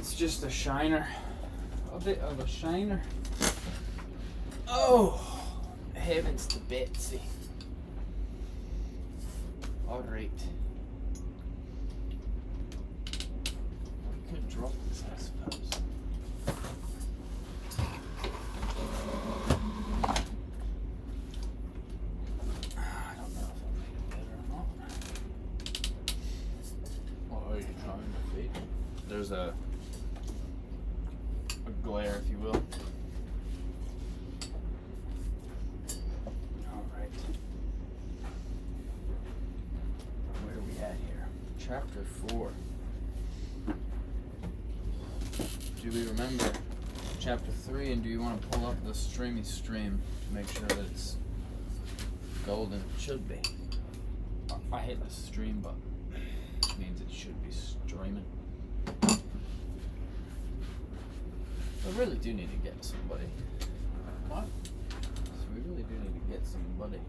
It's just a shiner. A bit of a shiner. Oh, heavens to Betsy. Alright. We could drop this, I suppose. I don't know if I'll make it better or not. What are you trying to feed? There's a glare, if you will. Alright. Where are we at here? Chapter 4. Do we remember chapter 3, and do you want to pull up the streamy stream to make sure that it's golden? It should be. I hit the stream button. It means it should be streaming. I really do need to get somebody. What? So we really do need to get somebody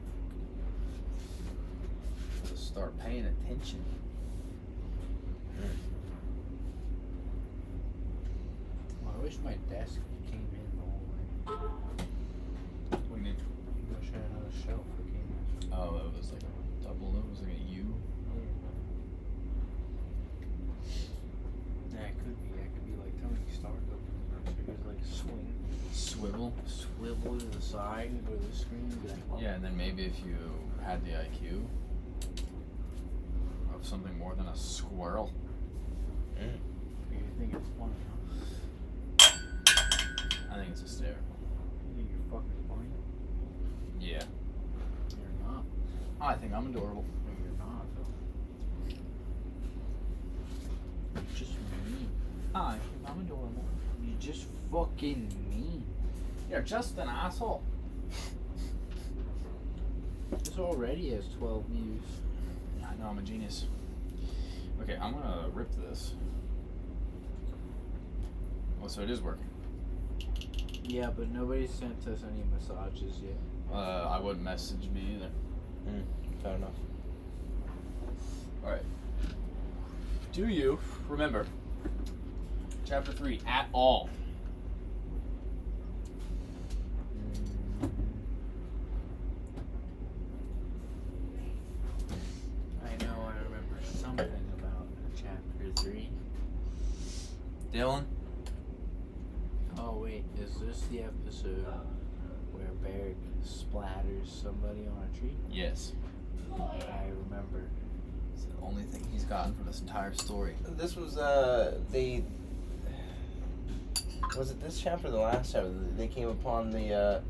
to start paying attention. Well, I wish my desk came in the whole way. What do you mean? I wish I had another shelf that came in. Oh, it was like a double. It was like a U. Yeah, it could be. It could be like Tony Stark. It was like Swivel. swivel to the side of the screen. Be like, oh. Yeah, and then maybe if you had the IQ of something more than a squirrel. You think it's funny, huh? I think it's hysterical. You think you're fucking funny? Yeah. You're not. I think I'm adorable. No, you're not, though. You're just mean. I think I'm adorable. You're just fucking mean. You're just an asshole. This already has 12 views. I know, I'm a genius. Okay, I'm gonna rip this. Oh, so it is working. Yeah, but nobody sent us any massages yet. I wouldn't message me either. Fair enough. Alright. Do you remember chapter 3 at all? I know I remember something about chapter 3. Dylan? Oh wait, is this the episode where Barrick splatters somebody on a tree? Yes. I remember. It's the only thing he's gotten for this entire story. This was was it this chapter or the last chapter? They came upon the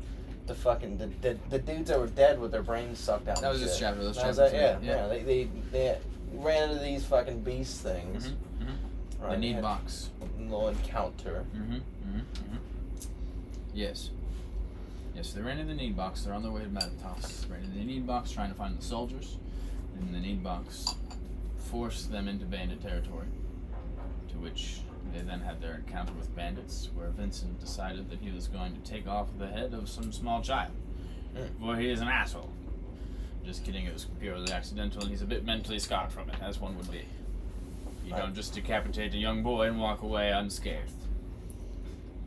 fucking the dudes that were dead with their brains sucked out. That was and this shit. chapter. That was That was chapter that, 3. yeah. They ran into these fucking beast things. Right, The they need had box. a little encounter. Yes. Yes, they ran in the need box. They're on their way to Meditas. Ran in the need box trying to find the soldiers. And the need box forced them into bandit territory. To which they then had their encounter with bandits, where Vincent decided that he was going to take off the head of some small child. For he is an asshole. Just kidding, it was purely accidental, and he's a bit mentally scarred from it, as one would be. You don't just decapitate a young boy and walk away unscathed.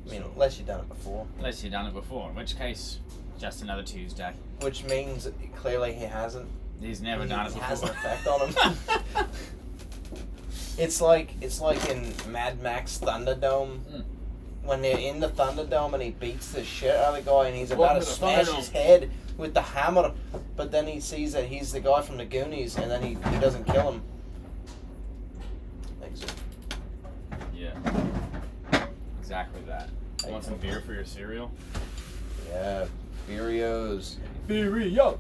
I mean, unless you've done it before. Unless you've done it before, in which case, just another Tuesday. Which means clearly he hasn't. He's never done it It before. has an effect on him. It's like in Mad Max Thunderdome. When they're in the Thunderdome and he beats the shit out of the guy and he's about to smash his head with the hammer, but then he sees that he's the guy from the Goonies and then he doesn't kill him. Thanks. Yeah. Exactly that. You want some beer for your cereal? Yeah, Furios. Furios!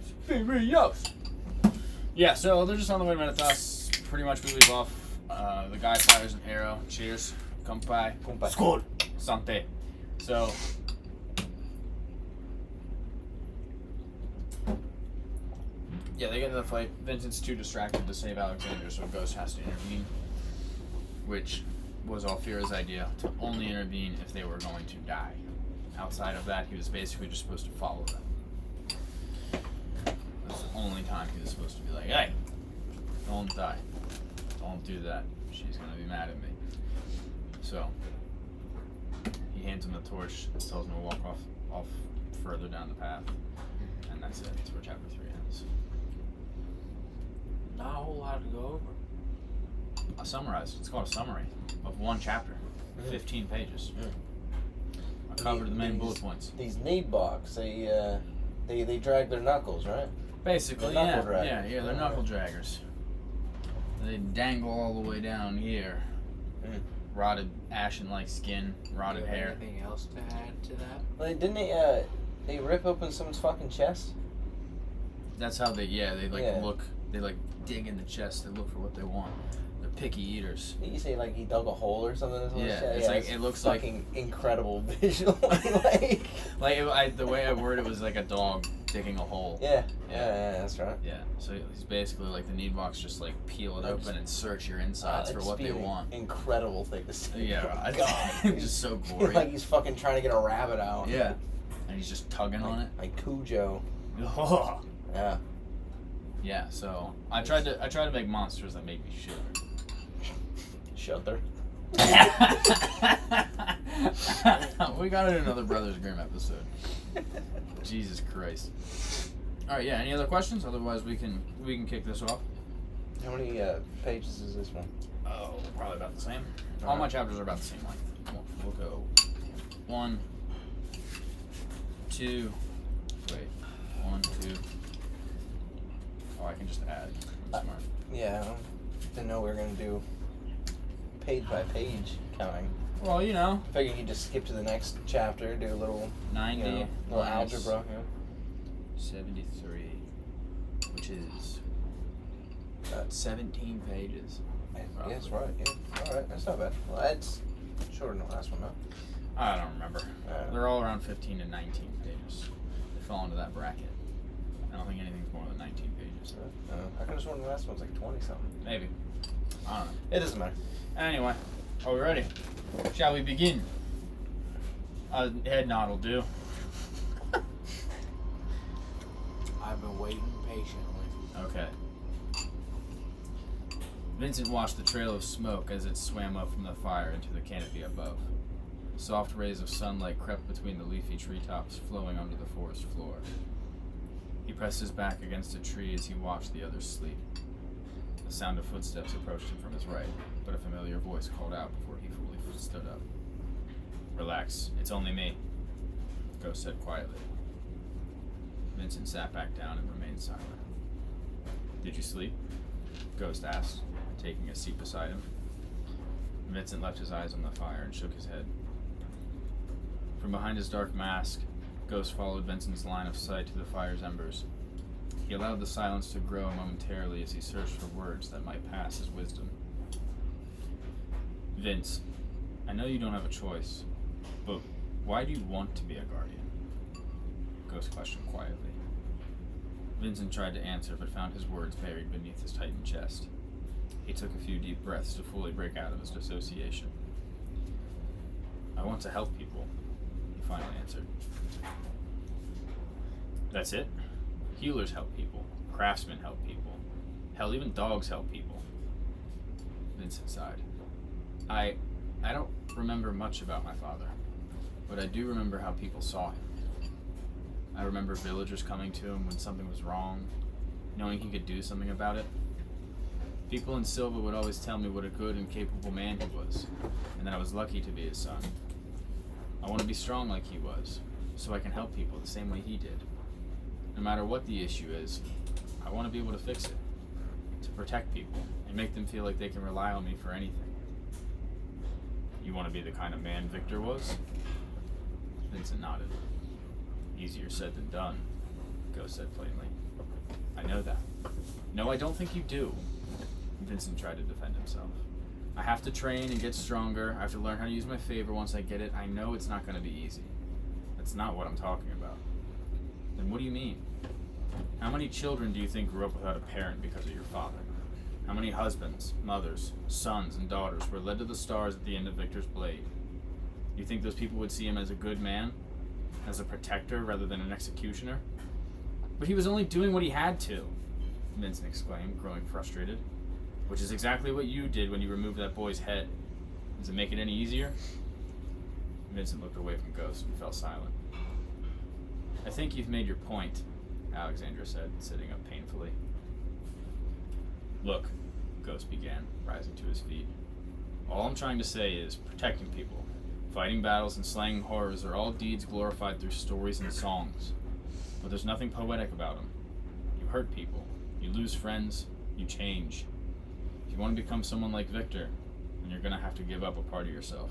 Yeah, so they're just on the way to Meditas. Pretty much we leave off. The guy fires an arrow. Cheers. Kumpai. Skol. Sante. So, yeah, they get into the fight. Vincent's too distracted to save Alexander, so Ghost has to intervene. Which was Alfira's idea, to only intervene if they were going to die. Outside of that, he was basically just supposed to follow them. That's the only time he was supposed to be like, hey, don't die. Don't do that. She's going to be mad at me. So he hands him the torch, tells him to walk off further down the path, and that's it. That's where chapter 3 ends. Not a whole lot to go over. A summarize. It's called a summary of one chapter, 15 pages. I covered the main bullet points. These need box, they drag their knuckles, right? Basically, They're yeah, knuckle draggers. yeah, they're knuckle draggers. They dangle all the way down here. Rotted, ashen-like skin, rotted hair. Anything else to add to that? Well, didn't they rip open someone's fucking chest? That's how they look. They like dig in the chest. They look for what they want. They're picky eaters. Did you say like he dug a hole or something? In his Yeah, chest? it's like it looks like fucking incredible visually. the way I worded it was like a dog digging a hole. Yeah, that's right. Yeah, so he's basically like the need box, just like peel it open and search your insides for what they want. Incredible thing to see. Yeah, God, it's just so gory. like he's fucking trying to get a rabbit out. Yeah, and he's just tugging on it. Like Cujo. Yeah. Yeah, so I tried to make monsters that make me shiver. Shudder. We got it in another Brothers Grimm episode. Jesus Christ. All right, yeah. Any other questions? Otherwise, we can kick this off. How many pages is this one? Oh, probably about the same. All my chapters are about the same length. We'll go 1, 2. Wait, 1, 2. Oh, I can just add. I'm smart. Yeah, I didn't know we were gonna do page by page counting. Well, you know. Figured you just skip to the next chapter, do a little 90. little minus algebra. 73, which is 17 pages. Yeah, that's right. Yeah, all right, that's not bad. Well, that's shorter than the last one, though. I don't remember. They're all around 15 to 19 pages. They fall into that bracket. I don't think anything's more than 19 pages. I could have sworn the last one's like 20 something. Maybe. I don't know. It doesn't matter. Anyway, are we ready? Shall we begin? A head nod will do. I've been waiting patiently. Okay. Vincent watched the trail of smoke as it swam up from the fire into the canopy above. Soft rays of sunlight crept between the leafy treetops, flowing onto the forest floor. He pressed his back against a tree as he watched the others sleep. The sound of footsteps approached him from his right, but a familiar voice called out before he fully stood up. "Relax, it's only me," Ghost said quietly. Vincent sat back down and remained silent. "Did you sleep?" Ghost asked, taking a seat beside him. Vincent left his eyes on the fire and shook his head. From behind his dark mask, Ghost followed Vincent's line of sight to the fire's embers. He allowed the silence to grow momentarily as he searched for words that might pass as wisdom. "Vince, I know you don't have a choice, but why do you want to be a guardian?" Ghost questioned quietly. Vincent tried to answer, but found his words buried beneath his tightened chest. He took a few deep breaths to fully break out of his dissociation. "I want to help people," he finally answered. "That's it? Healers help people. Craftsmen help people. Hell, even dogs help people." Vincent sighed. I don't remember much about my father, but I do remember how people saw him. I remember villagers coming to him when something was wrong, knowing he could do something about it. People in Silva would always tell me what a good and capable man he was, and that I was lucky to be his son. I want to be strong like he was, so I can help people the same way he did. No matter what the issue is, I want to be able to fix it, to protect people, and make them feel like they can rely on me for anything. You want to be the kind of man Victor was? Vincent nodded. "Easier said than done," Ghost said plainly. "I know that." "No, I don't think you do." Vincent tried to defend himself. "I have to train and get stronger. I have to learn how to use my favor once I get it. I know it's not going to be easy. That's not what I'm talking about." "Then what do you mean? How many children do you think grew up without a parent because of your father? How many husbands, mothers, sons, and daughters were led to the stars at the end of Victor's blade? You think those people would see him as a good man? As a protector rather than an executioner?" "But he was only doing what he had to," Vincent exclaimed, growing frustrated. "Which is exactly what you did when you removed that boy's head. Does it make it any easier? Vincent looked away from Ghost and fell silent. I think you've made your point, Alexandra said, sitting up painfully. Look, Ghost began, rising to his feet. All I'm trying to say is protecting people. Fighting battles and slaying horrors are all deeds glorified through stories and songs. But there's nothing poetic about them. You hurt people. You lose friends. You change. If you want to become someone like Victor, then you're going to have to give up a part of yourself.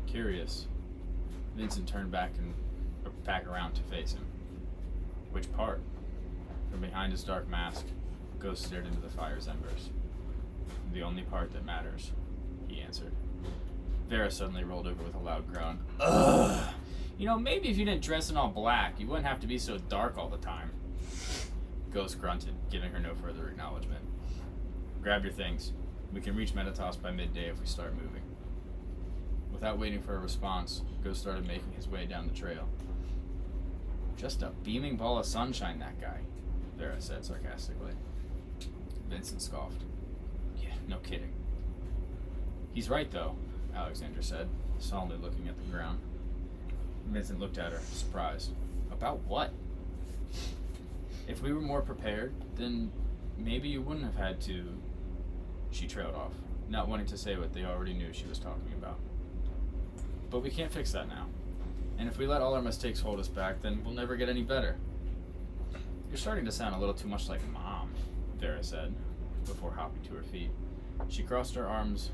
Curious. Vincent turned back around to face him. Which part? From behind his dark mask, Ghost stared into the fire's embers. The only part that matters, he answered. Vera suddenly rolled over with a loud groan. Ugh! You know, maybe if you didn't dress in all black, you wouldn't have to be so dark all the time. Ghost grunted, giving her no further acknowledgement. Grab your things. We can reach Meditas by midday if we start moving. Without waiting for a response, Ghost started making his way down the trail. Just a beaming ball of sunshine, that guy, Vera said sarcastically. Vincent scoffed. Yeah, no kidding. He's right, though, Alexandra said, solemnly looking at the ground. Vincent looked at her, surprised. About what? If we were more prepared, then maybe you wouldn't have had to... She trailed off, not wanting to say what they already knew she was talking about. But we can't fix that now. And if we let all our mistakes hold us back, then we'll never get any better. You're starting to sound a little too much like Mom, Vera said, before hopping to her feet. She crossed her arms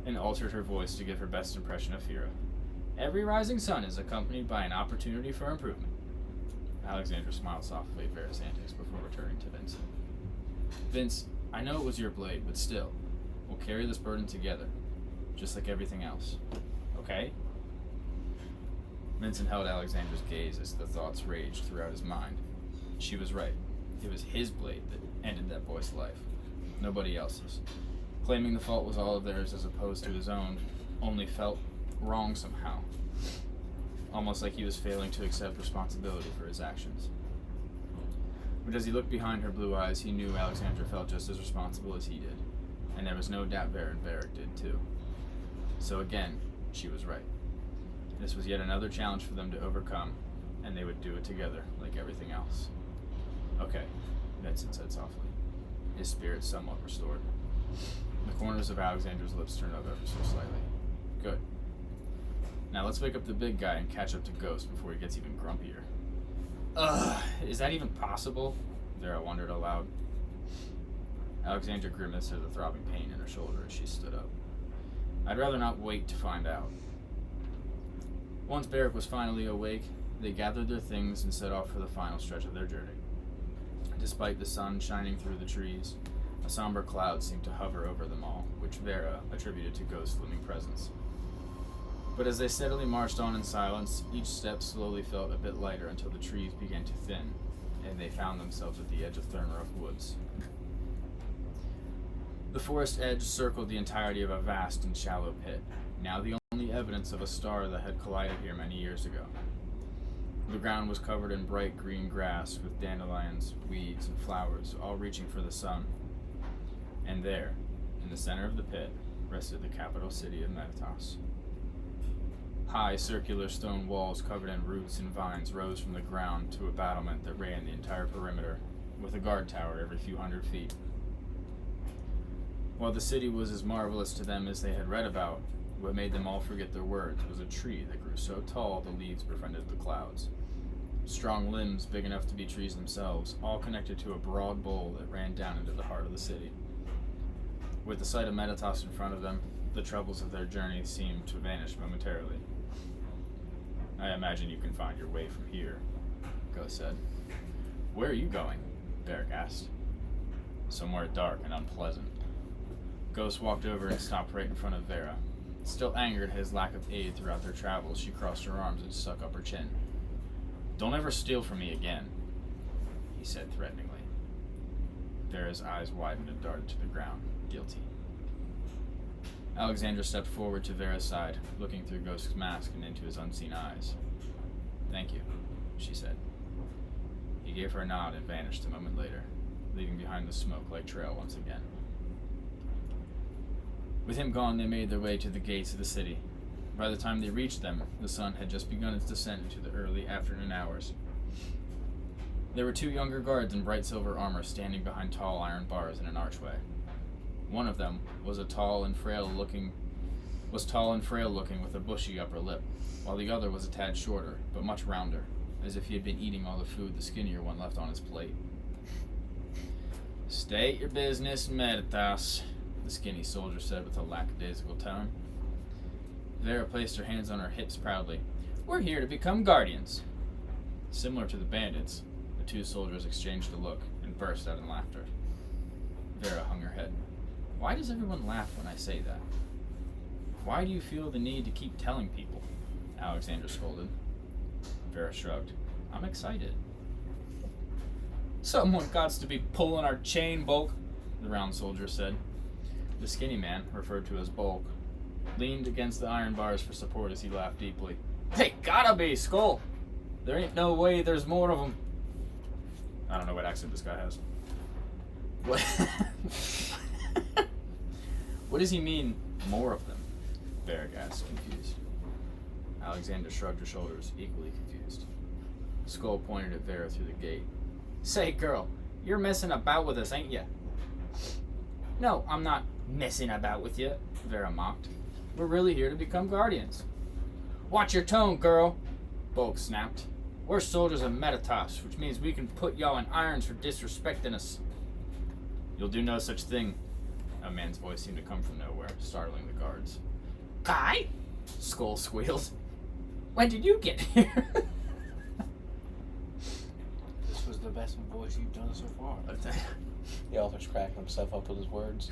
and altered her voice to give her best impression of Fira. Every rising sun is accompanied by an opportunity for improvement. Alexandra smiled softly at Vera's antics before returning to Vincent. Vince, I know it was your blade, but still, we'll carry this burden together, just like everything else. Okay? Vincent held Alexandra's gaze as the thoughts raged throughout his mind. She was right. It was his blade that ended that boy's life, nobody else's. Claiming the fault was all of theirs as opposed to his own only felt wrong somehow. Almost like he was failing to accept responsibility for his actions. But as he looked behind her blue eyes, he knew Alexandra felt just as responsible as he did, and there was no doubt Vera and Varric did too. So again, she was right. This was yet another challenge for them to overcome, and they would do it together, like everything else. Okay, Vincent said softly, his spirit somewhat restored. The corners of Alexandra's lips turned up ever so slightly. Good. Now let's wake up the big guy and catch up to Ghost before he gets even grumpier. Ugh, is that even possible? Vera wondered aloud. Alexandra grimaced at the throbbing pain in her shoulder as she stood up. I'd rather not wait to find out. Once Varric was finally awake, they gathered their things and set off for the final stretch of their journey. Despite the sun shining through the trees, a somber cloud seemed to hover over them all, which Vera attributed to Ghost's looming presence. But as they steadily marched on in silence, each step slowly felt a bit lighter until the trees began to thin, and they found themselves at the edge of Thornruff Woods. The forest edge circled the entirety of a vast and shallow pit, now the only evidence of a star that had collided here many years ago. The ground was covered in bright green grass with dandelions, weeds, and flowers, all reaching for the sun. And there, in the center of the pit, rested the capital city of Meditas. High circular stone walls covered in roots and vines rose from the ground to a battlement that ran the entire perimeter, with a guard tower every few hundred feet. While the city was as marvelous to them as they had read about, what made them all forget their words was a tree that grew so tall the leaves befriended the clouds. Strong limbs big enough to be trees themselves, all connected to a broad bowl that ran down into the heart of the city. With the sight of Meditas in front of them, the troubles of their journey seemed to vanish momentarily. I imagine you can find your way from here, Ghost said. Where are you going? Varric asked. Somewhere dark and unpleasant. Ghost walked over and stopped right in front of Vera. Still angered at his lack of aid throughout their travels, she crossed her arms and stuck up her chin. Don't ever steal from me again, he said threateningly. Vera's eyes widened and darted to the ground, guilty. Alexandra stepped forward to Vera's side, looking through Ghost's mask and into his unseen eyes. Thank you, she said. He gave her a nod and vanished a moment later, leaving behind the smoke-like trail once again. With him gone, they made their way to the gates of the city. By the time they reached them, the sun had just begun its descent into the early afternoon hours. There were 2 younger guards in bright silver armor standing behind tall iron bars in an archway. One of them was tall and frail looking with a bushy upper lip, while the other was a tad shorter, but much rounder, as if he had been eating all the food the skinnier one left on his plate. "State your business, Meditas," the skinny soldier said with a lackadaisical tone. Vera placed her hands on her hips proudly. "We're here to become guardians." Similar to the bandits, the 2 soldiers exchanged a look and burst out in laughter. Vera hung her head. "Why does everyone laugh when I say that? Why do you feel the need to keep telling people?" Alexander scolded. Vera shrugged. "I'm excited." "Someone gots to be pulling our chain, Bulk," the round soldier said. The skinny man, referred to as Bulk, leaned against the iron bars for support as he laughed deeply. "They gotta be, Skull! There ain't no way there's more of them." I don't know what accent this guy has. What? What does he mean, more of them? Varric asked, confused. Alexander shrugged her shoulders, equally confused. Skull pointed at Vera through the gate. "Say, girl, you're messing about with us, ain't ya?" "No, I'm not messing about with you," Vera mocked. "We're really here to become guardians." "Watch your tone, girl," Bulk snapped. "We're soldiers of Meditas, which means we can put y'all in irons for disrespecting us." "You'll do no such thing." A man's voice seemed to come from nowhere, startling the guards. "Kai?" Skull squealed. "When did you get here?" This was the best voice you've done so far. The author's cracking himself up with his words.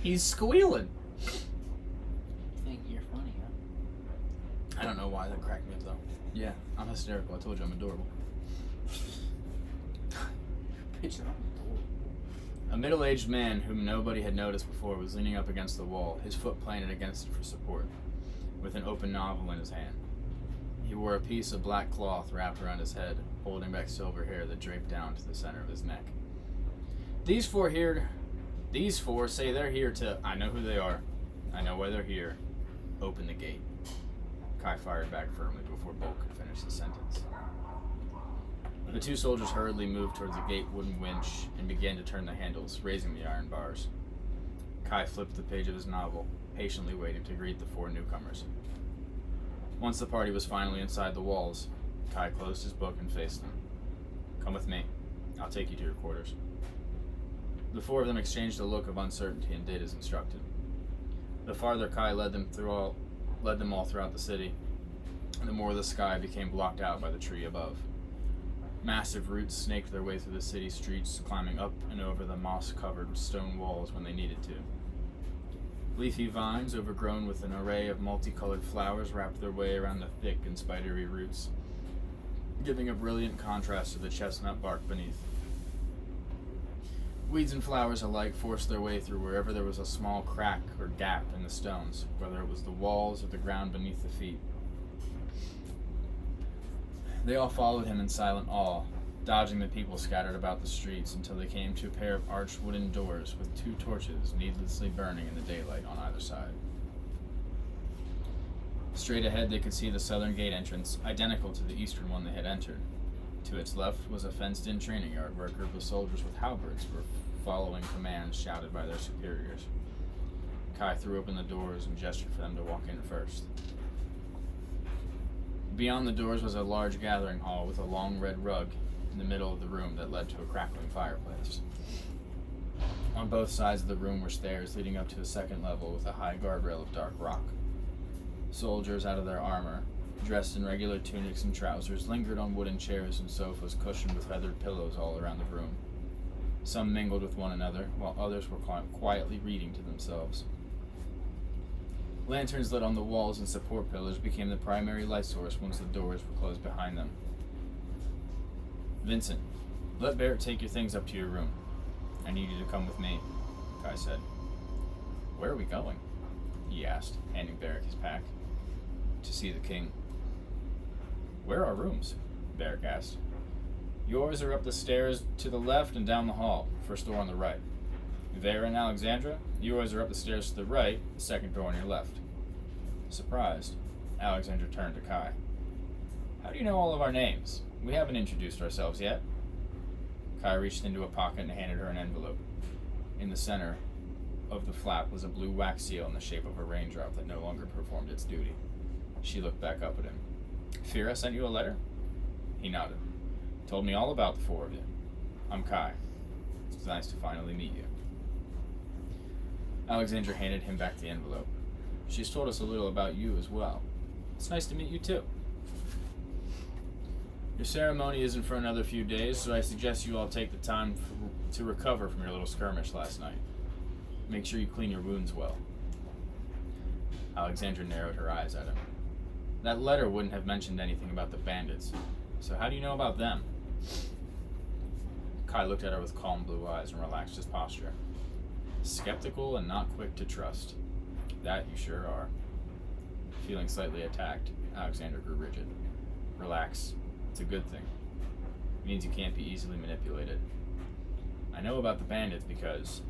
He's squealing. You think you're funny, huh? I don't know why that cracked me up, though. Yeah, I'm hysterical. I told you I'm adorable. Bitch, I'm adorable. A middle-aged man whom nobody had noticed before was leaning up against the wall, his foot planted against it for support, with an open novel in his hand. He wore a piece of black cloth wrapped around his head, holding back silver hair that draped down to the center of his neck. These four say they're here to... I know who they are. I know why they're here. Open the gate. Kai fired back firmly before Bulk could finish the sentence. The 2 soldiers hurriedly moved towards the gate wooden winch and began to turn the handles, raising the iron bars. Kai flipped the page of his novel, patiently waiting to greet the 4 newcomers. Once the party was finally inside the walls, Kai closed his book and faced them. "Come with me. I'll take you to your quarters." The 4 of them exchanged a look of uncertainty and did as instructed. The farther Kai led them all throughout the city, the more the sky became blocked out by the tree above. Massive roots snaked their way through the city streets, climbing up and over the moss-covered stone walls when they needed to. Leafy vines, overgrown with an array of multicolored flowers, wrapped their way around the thick and spidery roots, giving a brilliant contrast to the chestnut bark beneath. Weeds and flowers alike forced their way through wherever there was a small crack or gap in the stones, whether it was the walls or the ground beneath the feet. They all followed him in silent awe, dodging the people scattered about the streets until they came to a pair of arched wooden doors with 2 torches needlessly burning in the daylight on either side. Straight ahead they could see the southern gate entrance, identical to the eastern one they had entered. To its left was a fenced-in training yard where a group of soldiers with halberds were following commands shouted by their superiors. Kai threw open the doors and gestured for them to walk in first. Beyond the doors was a large gathering hall with a long red rug in the middle of the room that led to a crackling fireplace. On both sides of the room were stairs leading up to a second level with a high guardrail of dark rock. Soldiers out of their armor, dressed in regular tunics and trousers, lingered on wooden chairs and sofas cushioned with feathered pillows all around the room. Some mingled with one another, while others were quietly reading to themselves. Lanterns lit on the walls and support pillars became the primary light source once the doors were closed behind them. "Vincent, let Barrett take your things up to your room. I need you to come with me," Kai said. "Where are we going?" he asked, handing Barrick his pack. "To see the king." "Where are our rooms?" Barrick asked. "Yours are up the stairs to the left and down the hall, first door on the right." Vera and Alexandra, you boys are up the stairs to the right, the second door on your left. Surprised, Alexandra turned to Kai. How do you know all of our names? We haven't introduced ourselves yet. Kai reached into a pocket and handed her an envelope. In the center of the flap was a blue wax seal in the shape of a raindrop that no longer performed its duty. She looked back up at him. Fira sent you a letter? He nodded. Told me all about the four of you. I'm Kai. It's nice to finally meet you. Alexandra handed him back the envelope. She's told us a little about you as well. It's nice to meet you too. Your ceremony isn't for another few days, so I suggest you all take the time to recover from your little skirmish last night. Make sure you clean your wounds well. Alexandra narrowed her eyes at him. That letter wouldn't have mentioned anything about the bandits, so how do you know about them? Kai looked at her with calm blue eyes and relaxed his posture. Skeptical and not quick to trust. That you sure are. Feeling slightly attacked, Alexandra grew rigid. Relax. It's a good thing. It means you can't be easily manipulated. I know about the bandits because...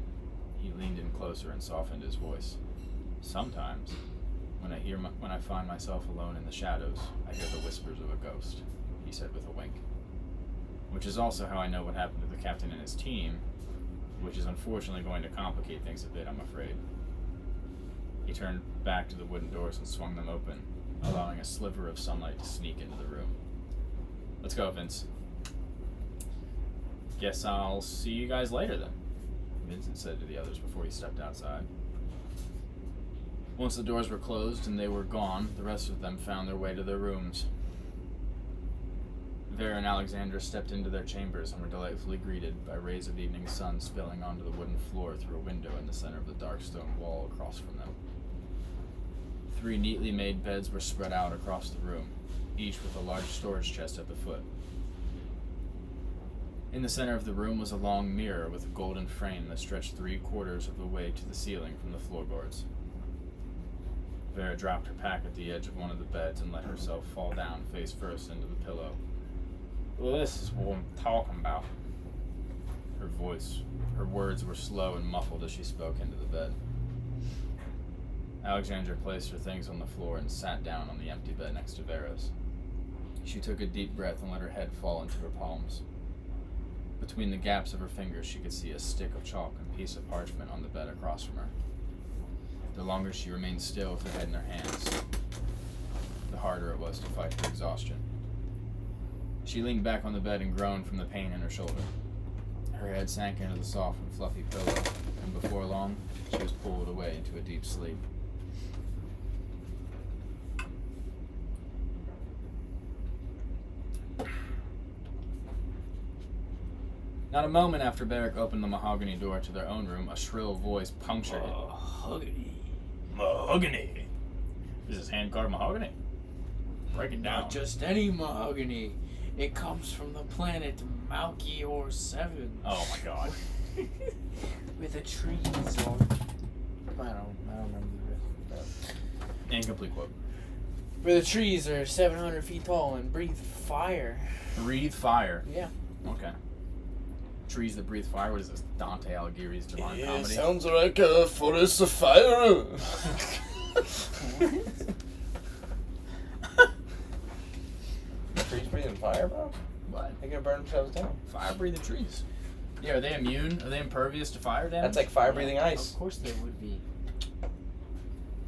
He leaned in closer and softened his voice. Sometimes, when I find myself alone in the shadows, I hear the whispers of a ghost, he said with a wink. Which is also how I know what happened to the captain and his team, which is unfortunately going to complicate things a bit, I'm afraid. He turned back to the wooden doors and swung them open, allowing a sliver of sunlight to sneak into the room. Let's go, Vince. Guess I'll see you guys later then, Vincent said to the others before he stepped outside. Once the doors were closed and they were gone, the rest of them found their way to their rooms. Vera and Alexandra stepped into their chambers and were delightfully greeted by rays of evening sun spilling onto the wooden floor through a window in the center of the dark stone wall across from them. 3 neatly made beds were spread out across the room, each with a large storage chest at the foot. In the center of the room was a long mirror with a golden frame that stretched 3/4 of the way to the ceiling from the floorboards. Vera dropped her pack at the edge of one of the beds and let herself fall down face first into the pillow. Well, this is what I'm talking about. Her words were slow and muffled as she spoke into the bed. Alexandra placed her things on the floor and sat down on the empty bed next to Vera's. She took a deep breath and let her head fall into her palms. Between the gaps of her fingers, she could see a stick of chalk and piece of parchment on the bed across from her. The longer she remained still with her head in her hands, the harder it was to fight her exhaustion. She leaned back on the bed and groaned from the pain in her shoulder. Her head sank into the soft and fluffy pillow, and before long, she was pulled away into a deep sleep. Not a moment after Barrick opened the mahogany door to their own room, a shrill voice punctured it. Mahogany. Mahogany. This is hand-carved mahogany. Break it down. Not just any mahogany. It comes from the planet Malchior 7. Oh my god. With a tree on. I don't remember the rest. Incomplete quote. Where the trees are 700 feet tall and breathe fire. Breathe fire. Yeah. Okay. Trees that breathe fire. What is this? Dante Alighieri's Divine Comedy? Sounds like a forest of fire. Trees breathing fire, bro? What? They're gonna burn themselves down. Fire-breathing trees. Yeah, are they immune? Are they impervious to fire damage? That's like fire-breathing ice. Of course they would be.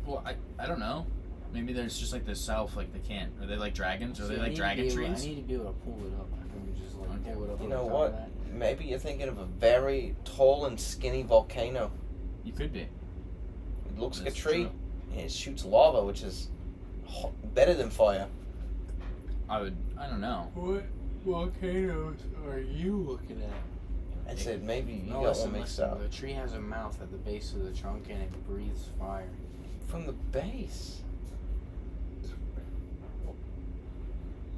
Well, I don't know. Maybe there's just like the self, like they can't. Are they like dragons? Are they like dragon trees? I need to be able to pull it up. I can just like pull it up. You on know top what? of that. Maybe you're thinking of a very tall and skinny volcano. You could be. It looks like a That's tree. true. And it shoots lava, which is better than fire. I don't know. What volcanoes are you looking at? I said maybe you No, got listen, one mixed listen. up. The tree has a mouth at the base of the trunk and it breathes fire. From the base.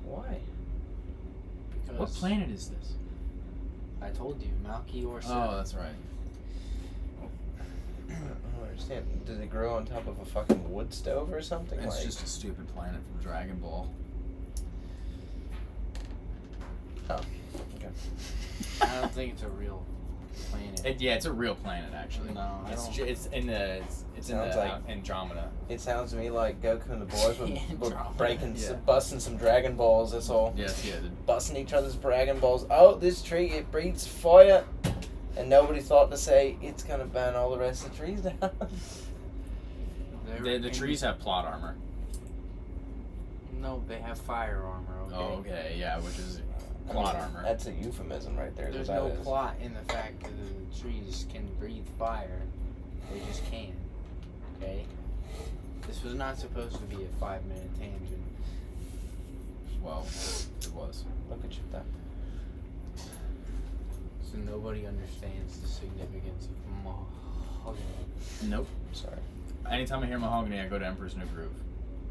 Why? Because What planet is this? I told you, Malchior 7. Oh, that's right. I don't understand. Does it grow on top of a fucking wood stove or something? It's like? just a stupid planet from Dragon Ball. Oh, okay. I don't think it's a real planet. It's a real planet actually. No, I it's don't. it's in the Sounds like- Andromeda. It sounds to me like Goku and the boys were Andromeda. breaking, Yeah. busting some Dragon Balls. That's all. Yes, yeah. Busting each other's Dragon Balls. Oh, this tree, it breathes fire. And nobody thought to say, it's going to burn all the rest of the trees down. The trees have plot armor. No, they have fire armor. Okay. Oh, okay, yeah, which is plot armor. That's a euphemism right there. There's that no is. plot in the fact that the trees can breathe fire. They just can. Okay? This was not supposed to be a 5-minute tangent. Well, it was. Look at you, though. So nobody understands the significance of mahogany. Nope. Sorry. Anytime I hear mahogany, I go to Emperor's New Groove.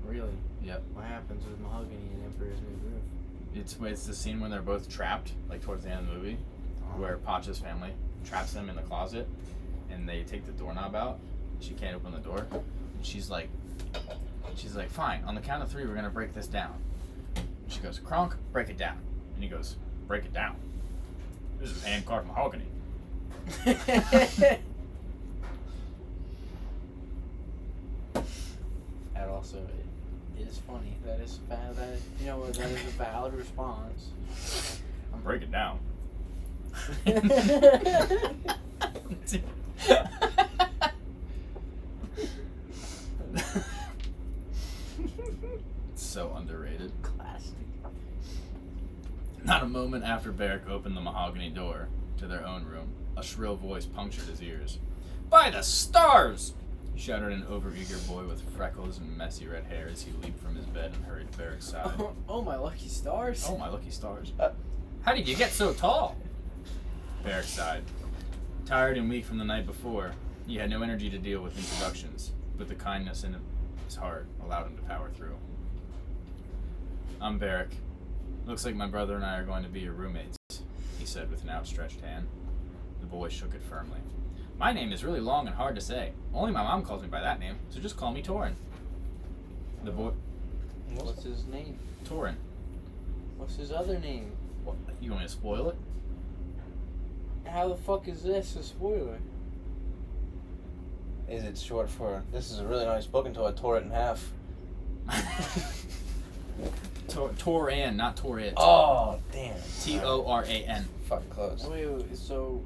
Really? Yep. What happens with mahogany in Emperor's New Groove? It's the scene when they're both trapped, like towards the end of the movie, where Pacha's family traps them in the closet, and they take the doorknob out. She can't open the door. And she's like, fine. On the count of 3, we're gonna break this down. And she goes, Kronk, break it down. And he goes, break it down. This is hand-carved mahogany. That also is funny. That is valid. You know what? That is a valid response. Break it down. So underrated. Classic. Not a moment after Beric opened the mahogany door to their own room, a shrill voice punctured his ears. By the stars! Shouted an overeager boy with freckles and messy red hair as he leaped from his bed and hurried to Beric's side. Oh, my lucky stars. Oh, my lucky stars. How did you get so tall? Beric sighed. Tired and weak from the night before, he had no energy to deal with introductions, but the kindness in his heart allowed him to power through. I'm Beric. Looks like my brother and I are going to be your roommates, he said with an outstretched hand. The boy shook it firmly. My name is really long and hard to say. Only my mom calls me by that name, so just call me Torin. The boy... What's his name? Torin. What's his other name? What, you want me to spoil it? How the fuck is this a spoiler? Is it short for, this is a really nice book until I tore it in half. Toran, not Torit. Oh, damn. Toran. Fuck close. Wait, so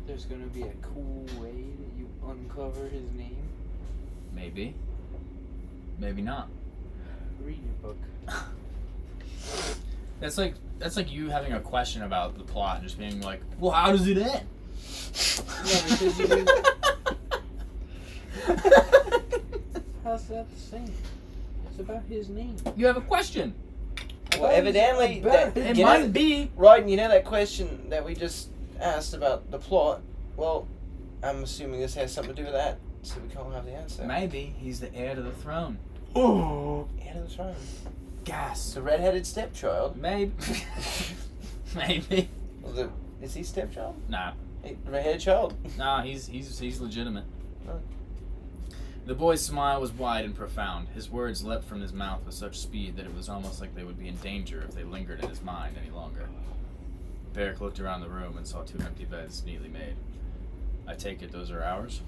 there's gonna be a cool way that you uncover his name? Maybe. Maybe not. Read your book. That's like you having a question about the plot and just being like, well, how does it end? Yeah, because you didn't... How's that the same? It's about his name. You have a question. Well, evidently, It might be. Right, and you know that question that we just asked about the plot? Well, I'm assuming this has something to do with that, so we can't have the answer. Maybe he's the heir to the throne. Oh, heir to the throne. Gas. The redheaded stepchild. Maybe. Maybe. Well, is he stepchild? Nah. Hey, redheaded child. Nah, he's legitimate. Right. The boy's smile was wide and profound. His words leapt from his mouth with such speed that it was almost like they would be in danger if they lingered in his mind any longer. Beric looked around the room and saw 2 empty beds neatly made. I take it those are ours?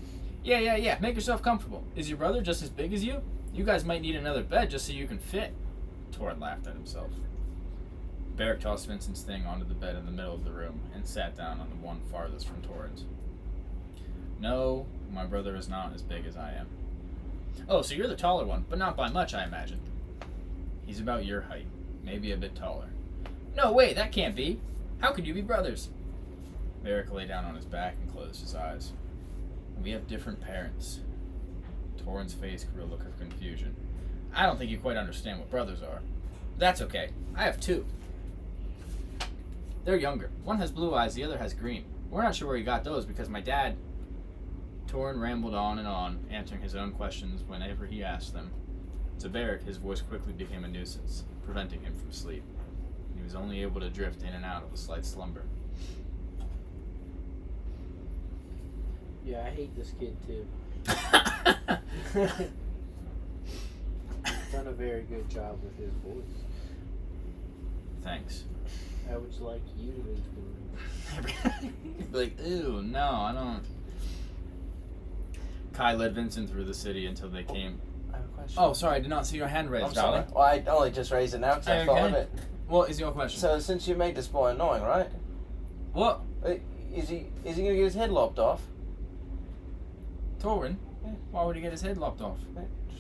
Yeah. Make yourself comfortable. Is your brother just as big as you? You guys might need another bed just so you can fit. Torin laughed at himself. Beric tossed Vincent's thing onto the bed in the middle of the room and sat down on the one farthest from Torin's. No, my brother is not as big as I am. Oh, so you're the taller one, but not by much, I imagine. He's about your height, maybe a bit taller. No, wait, that can't be. How could you be brothers? Beric lay down on his back and closed his eyes. We have different parents. Torin's face grew a look of confusion. I don't think you quite understand what brothers are. That's okay. I have 2. They're younger. One has blue eyes, the other has green. We're not sure where he got those because my dad... Torin rambled on and on, answering his own questions whenever he asked them. To Beric, his voice quickly became a nuisance, preventing him from sleep. He was only able to drift in and out of a slight slumber. Yeah, I hate this kid too. He's done a very good job with his voice. Thanks. I would like you to improve. Be like, ew, no, I don't. Kai led Vincent through the city until they came. I have a question. Oh, sorry, I did not see your hand raised, I'm sorry. darling. Well, I only just raised it now because I thought of it. What is your question? So since you made this boy annoying, right? What? Is he gonna get his head lopped off? Torin? Yeah. Why would he get his head lopped off?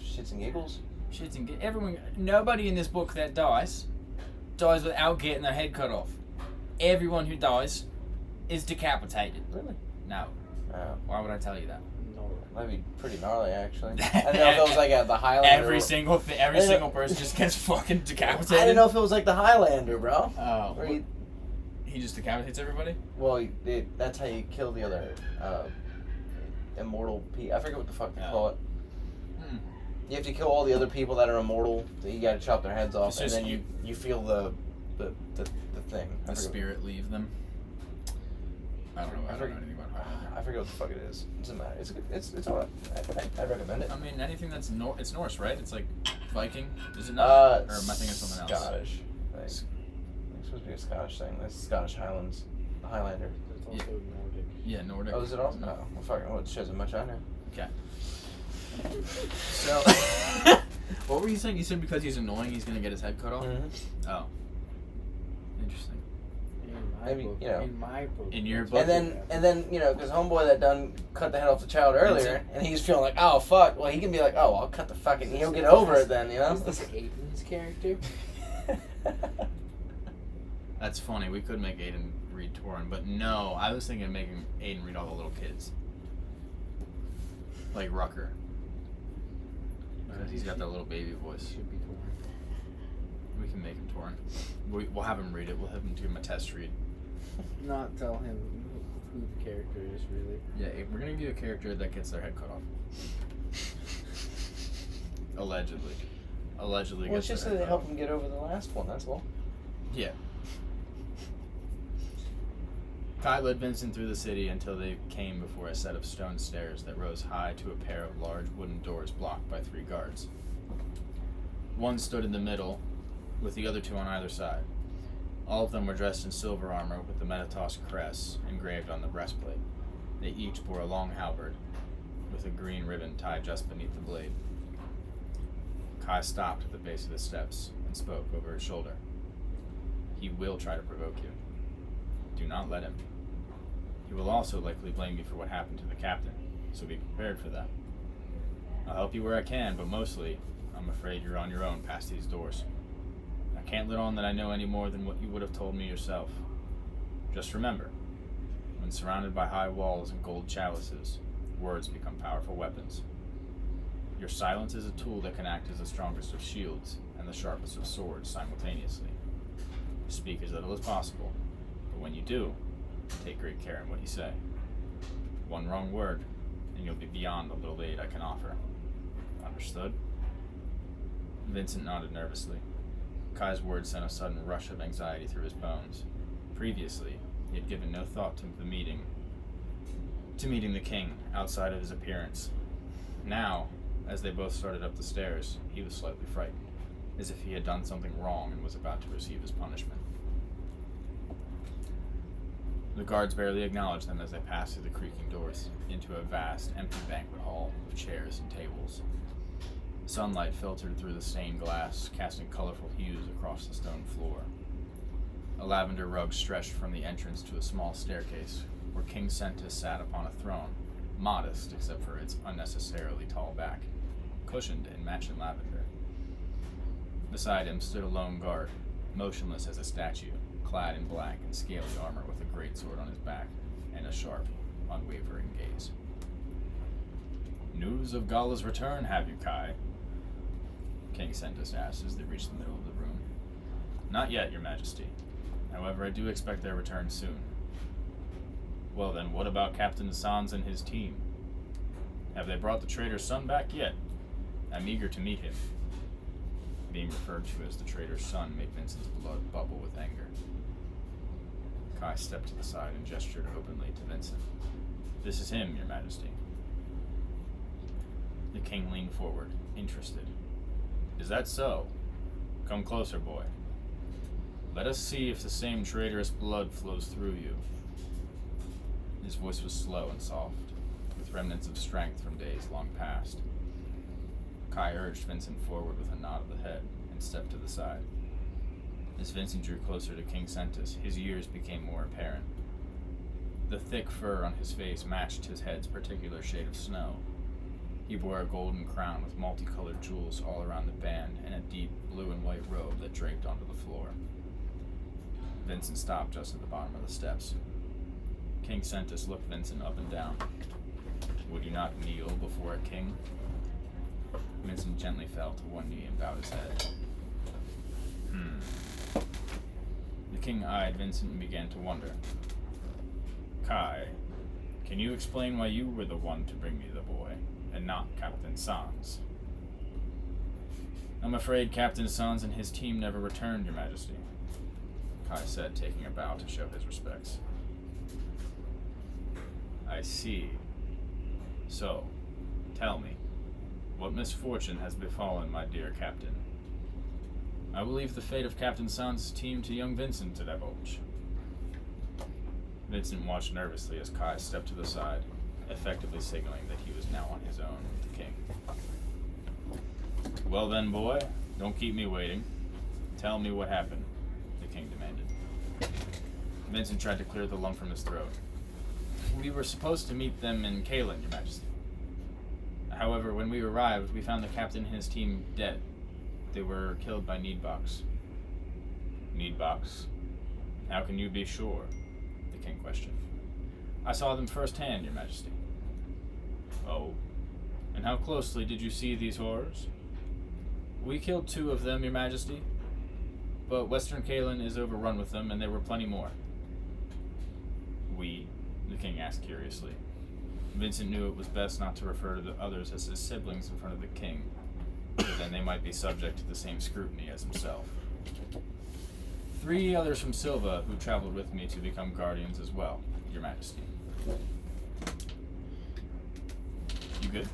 Shits and giggles. Shits and everyone. Nobody in this book that dies without getting their head cut off. Everyone who dies is decapitated. Really? No. Oh. Why would I tell you that? No. That'd be pretty gnarly, actually. I don't know if it was like the Highlander. Every single person just gets fucking decapitated. I didn't know if it was like the Highlander, bro. Oh. Where He just decapitates everybody? well, that's how you kill the other immortal people. I forget what the fuck they call it. Hmm. You have to kill all the other people that are immortal. You got to chop their heads off, It's and just then you feel the thing. The spirit leave them. I don't know. I don't know anything about Highlander. I forget what the fuck it is. It doesn't matter. It's good. It's alright. I recommend it. I mean, anything that's it's Norse, right? It's like Viking. Is it not? Or am I thinking of something else? Scottish. It's supposed to be a Scottish thing. That's Scottish Highlands. The Highlander. It's also Nordic. Yeah, Nordic. Oh, is it also? No. Well, fucking. Well, it shows how much I know. Okay. So, what were you saying? You said because he's annoying, he's gonna get his head cut off. Mm-hmm. Oh, interesting. In my Maybe, book. you know. In my book. In your book. And then you know, because homeboy that done cut the head off the child earlier, and he's feeling like, oh fuck. Well, he can be like, oh, I'll cut the fucking. He'll get over it then, you know. Is this Aiden's character? That's funny. We could make Aiden read Torin, but no, I was thinking of making Aiden read all the little kids, like Rucker, because he's got that little baby voice. Should be torn. We can make him Torin. We'll have him read it. We'll have him do him a test read. Not tell him who the character is, really. Yeah, we're gonna give you a character that gets their head cut off. Allegedly. Well, it's gets just their so head they cut help off. him get over the last one. That's all. Yeah. Kai led Vincent through the city until they came before a set of stone stairs that rose high to a pair of large wooden doors blocked by 3 guards. One stood in the middle, with the other 2 on either side. All of them were dressed in silver armor with the Meditas crest engraved on the breastplate. They each bore a long halberd, with a green ribbon tied just beneath the blade. Kai stopped at the base of the steps and spoke over his shoulder. He will try to provoke you. Do not let him. He will also likely blame you for what happened to the captain, so be prepared for that. I'll help you where I can, but mostly, I'm afraid you're on your own past these doors. I can't let on that I know any more than what you would have told me yourself. Just remember, when surrounded by high walls and gold chalices, words become powerful weapons. Your silence is a tool that can act as the strongest of shields and the sharpest of swords simultaneously. Speak as little as possible, but when you do, take great care in what you say. One wrong word, and you'll be beyond the little aid I can offer. Understood? Vincent nodded nervously. Kai's words sent a sudden rush of anxiety through his bones. Previously, he had given no thought to meeting the king outside of his appearance. Now, as they both started up the stairs, he was slightly frightened, as if he had done something wrong and was about to receive his punishment. The guards barely acknowledged them as they passed through the creaking doors into a vast, empty banquet hall of chairs and tables. Sunlight filtered through the stained glass, casting colorful hues across the stone floor. A lavender rug stretched from the entrance to a small staircase, where King Sentis sat upon a throne, modest except for its unnecessarily tall back, cushioned in matching lavender. Beside him stood a lone guard, motionless as a statue, clad in black and scaly armor with a greatsword on his back and a sharp, unwavering gaze. News of Gala's return, have you, Kai? King Sentis asked as they reached the middle of the room. Not yet, your majesty. However, I do expect their return soon. Well then, what about Captain Sans and his team? Have they brought the traitor's son back yet? I'm eager to meet him. Being referred to as the traitor's son made Vincent's blood bubble with anger. Kai stepped to the side and gestured openly to Vincent. This is him, your majesty. The king leaned forward, interested. Is that so? Come closer, boy. Let us see if the same traitorous blood flows through you. His voice was slow and soft, with remnants of strength from days long past. Kai urged Vincent forward with a nod of the head and stepped to the side. As Vincent drew closer to King Sentis, his years became more apparent. The thick fur on his face matched his head's particular shade of snow. He wore a golden crown with multicolored jewels all around the band and a deep blue and white robe that draped onto the floor. Vincent stopped just at the bottom of the steps. King Sentis looked Vincent up and down. Would you not kneel before a king? Vincent gently fell to one knee and bowed his head. The king eyed Vincent and began to wonder. Kai, can you explain why you were the one to bring me the boy, and not Captain Sans? I'm afraid Captain Sans and his team never returned, Your Majesty, Kai said, taking a bow to show his respects. I see. So, tell me, what misfortune has befallen my dear captain? I will leave the fate of Captain Sans' team to young Vincent to divulge. Vincent watched nervously as Kai stepped to the side, effectively signaling that he was now on his own with the king. Well then, boy, don't keep me waiting. Tell me what happened, the king demanded. Vincent tried to clear the lump from his throat. We were supposed to meet them in Kalen, Your Majesty. However, when we arrived, we found the captain and his team dead. They were killed by Needbox. Needbox? How can you be sure? The king questioned. I saw them firsthand, Your Majesty. Oh, and how closely did you see these horrors? We killed 2 of them, Your Majesty, but Western Kalen is overrun with them, and there were plenty more. We? The king asked curiously. Vincent knew it was best not to refer to the others as his siblings in front of the king, for then they might be subject to the same scrutiny as himself. 3 others from Silva who traveled with me to become guardians as well, Your Majesty. You good?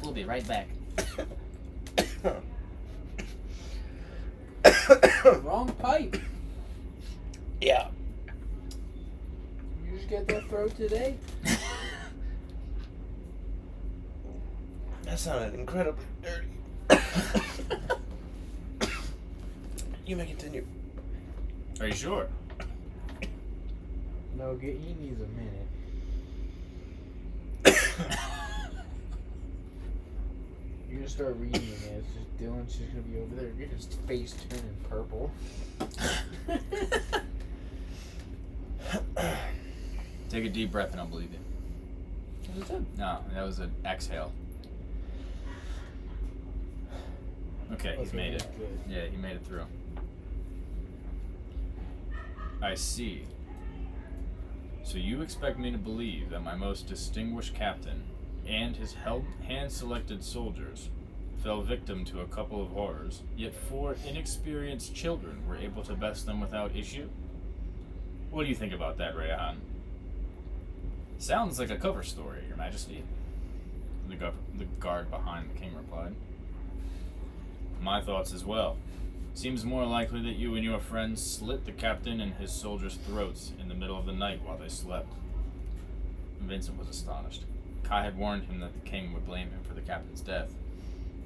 We'll be right back. Wrong pipe. Yeah. You just get that throat today? That sounded incredibly dirty. You may continue. Are you sure? No, he needs a minute. You're gonna start reading it, man. It's just Dylan's just gonna be over there. You're his face turning purple. Take a deep breath and I'll believe you. What's up? No, that was an exhale. Okay, he's made it. Good. Yeah, he made it through. I see. So you expect me to believe that my most distinguished captain and his hand-selected soldiers fell victim to a couple of horrors, yet 4 inexperienced children were able to best them without issue? What do you think about that, Rayahan? Sounds like a cover story, Your Majesty, the guard behind the king replied. My thoughts as well. Seems more likely that you and your friends slit the captain and his soldiers' throats in the middle of the night while they slept. Vincent was astonished. Kai had warned him that the king would blame him for the captain's death,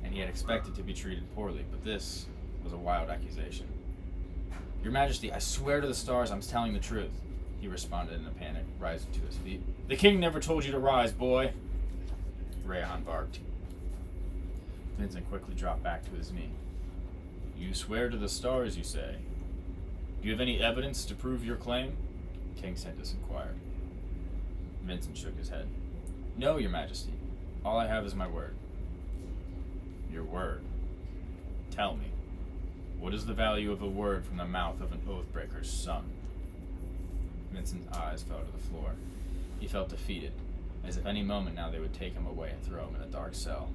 and he had expected to be treated poorly, but this was a wild accusation. Your Majesty, I swear to the stars I'm telling the truth, he responded in a panic, rising to his feet. The king never told you to rise, boy, Rayan barked. Vincent quickly dropped back to his knee. You swear to the stars, you say? Do you have any evidence to prove your claim? King Sentis inquired. Vincent shook his head. No, Your Majesty. All I have is my word. Your word? Tell me, what is the value of a word from the mouth of an oathbreaker's son? Vincent's eyes fell to the floor. He felt defeated, as if any moment now they would take him away and throw him in a dark cell.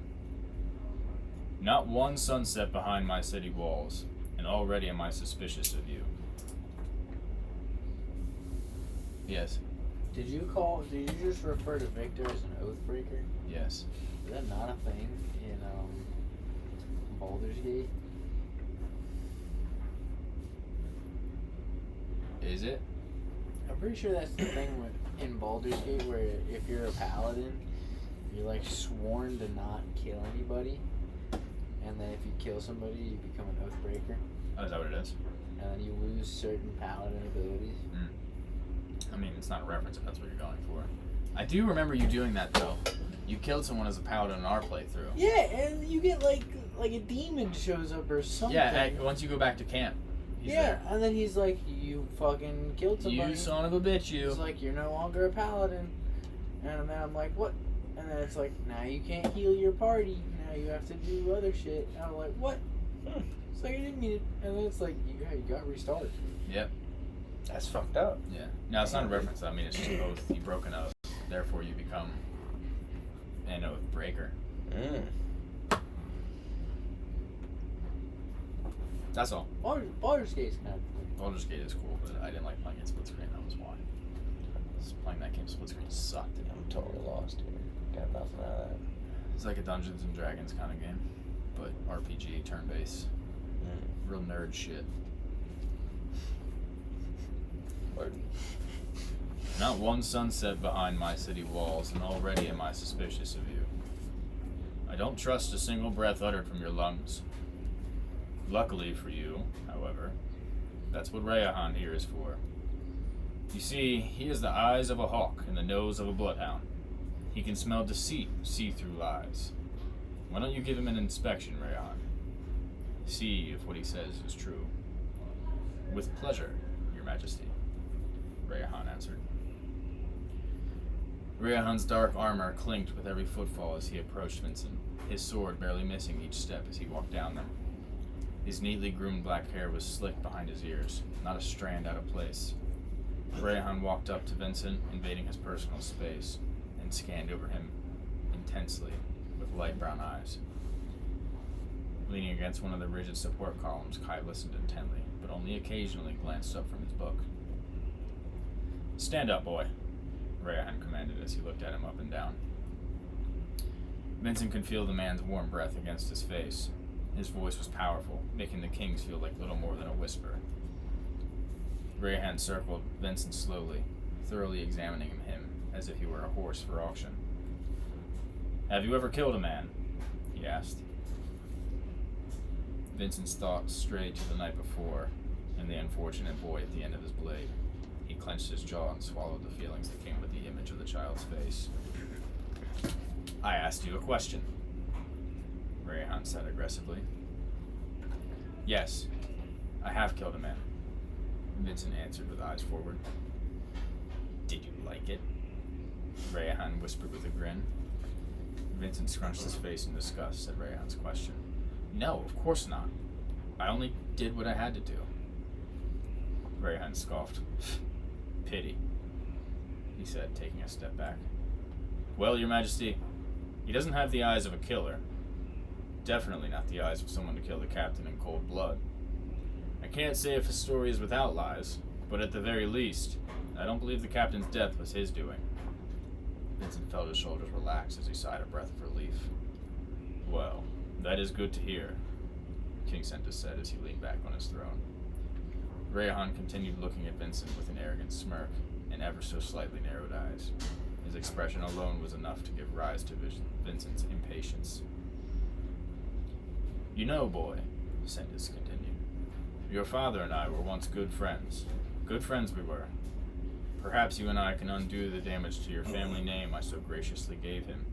Not one sunset behind my city walls, and already am I suspicious of you. Yes. Did you just refer to Victor as an oathbreaker? Yes. Is that not a thing in Baldur's Gate? Is it? I'm pretty sure that's the thing in Baldur's Gate where if you're a paladin, you're like sworn to not kill anybody, and then if you kill somebody, you become an Oathbreaker. Oh, is that what it is? And then you lose certain paladin abilities. I mean, it's not a reference if that's what you're going for. I do remember you doing that, though. You killed someone as a paladin in our playthrough. Yeah, and you get like a demon shows up or something. Yeah, once you go back to camp. He's there. And then he's like, you fucking killed somebody. You son of a bitch, you. He's like, you're no longer a paladin. And then I'm like, what? And then it's like, now you can't heal your party. Now you have to do other shit. And I'm like, what? It's like, I didn't mean it. And then it's like, you got restarted. Yep. That's fucked up. Yeah. No, it's not a reference. I mean, it's just an oath. You broke an oath. Therefore, you become an oath breaker. That's all. Baldur's Gate's kind of cool. Baldur's Gate is cool, but I didn't like playing it split screen. That was why. Playing that game split screen sucked. I'm totally lost here. Got nothing out of that. It's like a Dungeons and Dragons kind of game, but RPG, turn-based. Real nerd shit. Pardon. Not one sunset behind my city walls, and already am I suspicious of you. I don't trust a single breath uttered from your lungs. Luckily for you, however, that's what Rayahan here is for. You see, he has the eyes of a hawk and the nose of a bloodhound. He can smell deceit, see through lies. Why don't you give him an inspection, Rayahan? See if what he says is true. With pleasure, Your Majesty, Rayahan answered. Rayahan's dark armor clinked with every footfall as he approached Vincent, his sword barely missing each step as he walked down them. His neatly groomed black hair was slicked behind his ears, not a strand out of place. Rayahan walked up to Vincent, invading his personal space, and scanned over him intensely with light brown eyes. Leaning against one of the rigid support columns, Kai listened intently, but only occasionally glanced up from his book. Stand up, boy, Rayahan commanded as he looked at him up and down. Vincent could feel the man's warm breath against his face. His voice was powerful, making the kings feel like little more than a whisper. Rayahan circled Vincent slowly, thoroughly examining him as if he were a horse for auction. Have you ever killed a man? He asked. Vincent's thoughts strayed to the night before, and the unfortunate boy at the end of his blade. He clenched his jaw and swallowed the feelings that came with the image of the child's face. I asked you a question, Rayahan said aggressively. Yes, I have killed a man, Vincent answered with eyes forward. Did you like it? Rayahan whispered with a grin. Vincent scrunched his face in disgust at Rayahan's question. No, of course not. I only did what I had to do. Rayahan scoffed. Pity, he said, taking a step back. Well, Your Majesty, he doesn't have the eyes of a killer. Definitely not the eyes of someone to kill the captain in cold blood. I can't say if his story is without lies, but at the very least, I don't believe the captain's death was his doing. Vincent felt his shoulders relax as he sighed a breath of relief. Well, that is good to hear, King Sentis said as he leaned back on his throne. Rayahan continued looking at Vincent with an arrogant smirk and ever so slightly narrowed eyes. His expression alone was enough to give rise to Vincent's impatience. You know, boy, Sentis continued, your father and I were once good friends. Good friends we were. Perhaps you and I can undo the damage to your family name I so graciously gave him.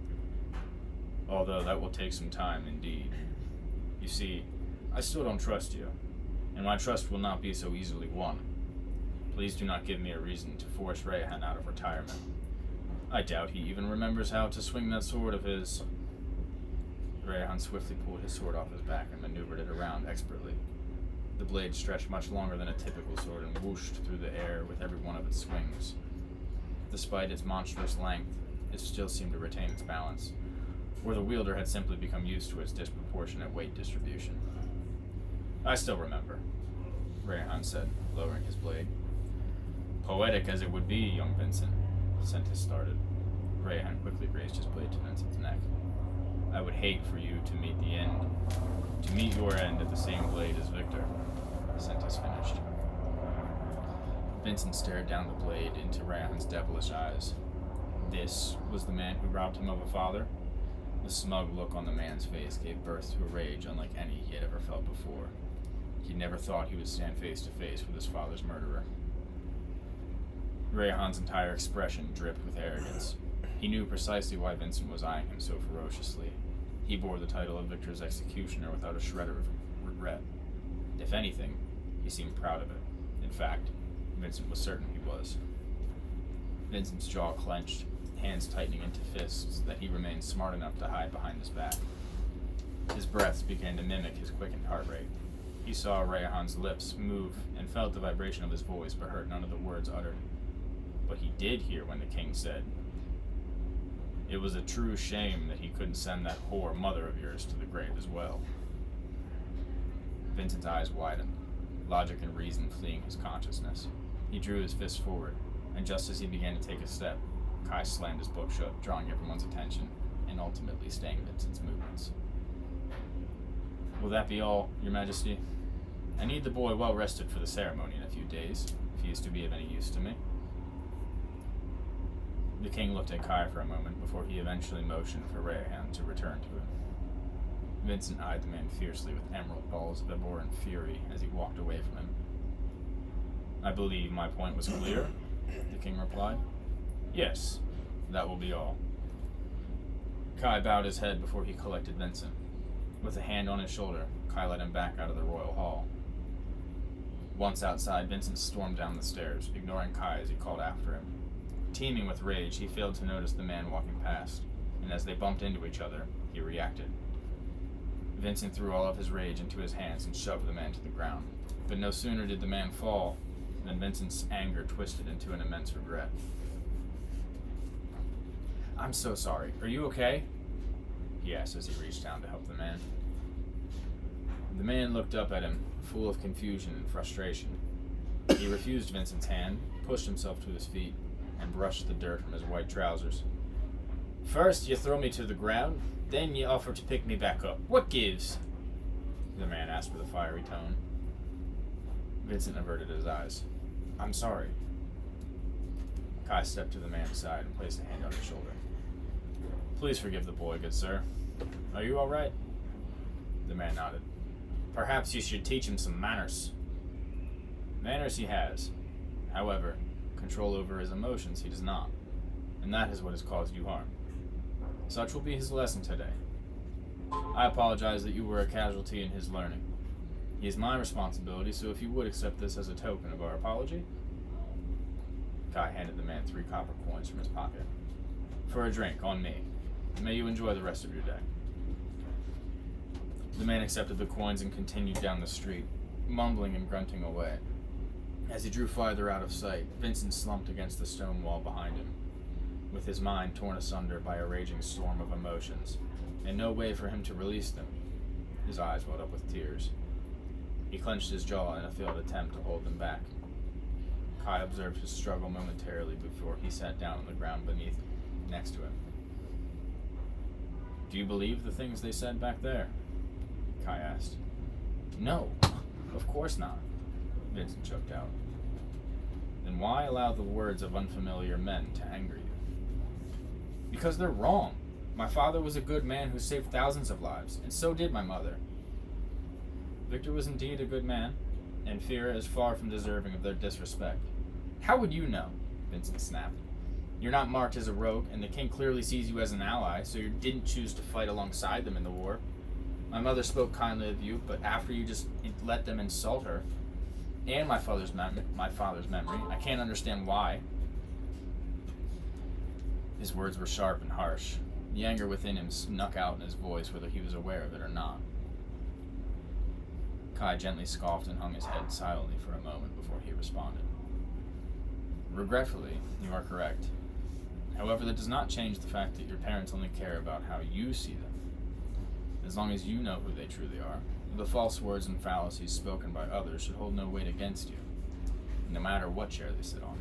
Although that will take some time indeed. You see, I still don't trust you, and my trust will not be so easily won. Please do not give me a reason to force Rayahan out of retirement. I doubt he even remembers how to swing that sword of his. Rayahan swiftly pulled his sword off his back and maneuvered it around expertly. The blade stretched much longer than a typical sword and whooshed through the air with every one of its swings. Despite its monstrous length, it still seemed to retain its balance, or the wielder had simply become used to its disproportionate weight distribution. I still remember, Rayahan said, lowering his blade. Poetic as it would be, young Vincent, Sentis started. Rayahan quickly raised his blade to Vincent's neck. I would hate for you to meet the end. To meet your end at the same blade as Victor, Sentis finished. Vincent stared down the blade into Rayhan's devilish eyes. This was the man who robbed him of a father? The smug look on the man's face gave birth to a rage unlike any he had ever felt before. He never thought he would stand face to face with his father's murderer. Rayhan's entire expression dripped with arrogance. He knew precisely why Vincent was eyeing him so ferociously. He bore the title of Victor's executioner without a shredder of regret. If anything, he seemed proud of it. In fact, Vincent was certain he was. Vincent's jaw clenched, hands tightening into fists that he remained smart enough to hide behind his back. His breaths began to mimic his quickened heart rate. He saw Rayhan's lips move and felt the vibration of his voice, but heard none of the words uttered. But he did hear when the king said, "It was a true shame that he couldn't send that whore mother of yours to the grave as well." Vincent's eyes widened, logic and reason fleeing his consciousness. He drew his fist forward, and just as he began to take a step, Kai slammed his book shut, drawing everyone's attention, and ultimately staying Vincent's movements. "Will that be all, Your Majesty? I need the boy well rested for the ceremony in a few days, if he is to be of any use to me." The king looked at Kai for a moment before he eventually motioned for Rayhan to return to him. Vincent eyed the man fiercely with emerald balls of abhorrent fury as he walked away from him. "I believe my point was clear," the king replied. "Yes, that will be all." Kai bowed his head before he collected Vincent. With a hand on his shoulder, Kai led him back out of the royal hall. Once outside, Vincent stormed down the stairs, ignoring Kai as he called after him. Teeming with rage, he failed to notice the man walking past, and as they bumped into each other, he reacted. Vincent threw all of his rage into his hands and shoved the man to the ground. But no sooner did the man fall than Vincent's anger twisted into an immense regret. "I'm so sorry. Are you okay?" he asked as he reached down to help the man. The man looked up at him, full of confusion and frustration. He refused Vincent's hand, pushed himself to his feet, and brushed the dirt from his white trousers. "First, you throw me to the ground, then you offer to pick me back up. What gives?" the man asked with a fiery tone. Vincent averted his eyes. "I'm sorry." Kai stepped to the man's side and placed a hand on his shoulder. "Please forgive the boy, good sir. Are you all right?" The man nodded. "Perhaps you should teach him some manners." "Manners he has. However, control over his emotions he does not, and that is what has caused you harm. Such will be his lesson today. I apologize that you were a casualty in his learning. He is my responsibility, so if you would accept this as a token of our apology." Kai handed the man 3 copper coins from his pocket. "For a drink, on me. May you enjoy the rest of your day." The man accepted the coins and continued down the street, mumbling and grunting away. As he drew farther out of sight, Vincent slumped against the stone wall behind him, with his mind torn asunder by a raging storm of emotions, and no way for him to release them. His eyes welled up with tears. He clenched his jaw in a failed attempt to hold them back. Kai observed his struggle momentarily before he sat down on the ground beneath, next to him. "Do you believe the things they said back there?" Kai asked. "No, of course not," Vincent choked out. "Then why allow the words of unfamiliar men to anger you?" "Because they're wrong. My father was a good man who saved thousands of lives, and so did my mother." Victor was indeed a good man, and Fira is far from deserving of their disrespect. "How would you know?" Vincent snapped. "You're not marked as a rogue, and the king clearly sees you as an ally, so you didn't choose to fight alongside them in the war. My mother spoke kindly of you, but after you just let them insult her, and my father's memory, I can't understand why." His words were sharp and harsh. The anger within him snuck out in his voice, whether he was aware of it or not. Kai gently scoffed and hung his head silently for a moment before he responded. "Regretfully, you are correct. However, that does not change the fact that your parents only care about how you see them. As long as you know who they truly are, the false words and fallacies spoken by others should hold no weight against you, no matter what chair they sit on."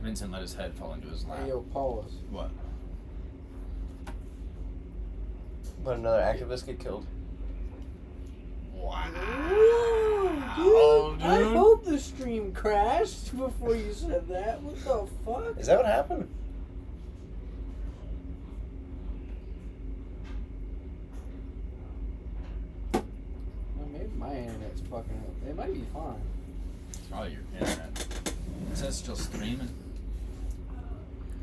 Vincent let his head fall into his lap. Hey, yo, pause. What? But another activist get killed. Wow. Ooh, dude, I hope the stream crashed before you said that. What the fuck? Is that what happened? Well, maybe my internet's fucking up. It might be fine. It's probably your internet. It says still streaming.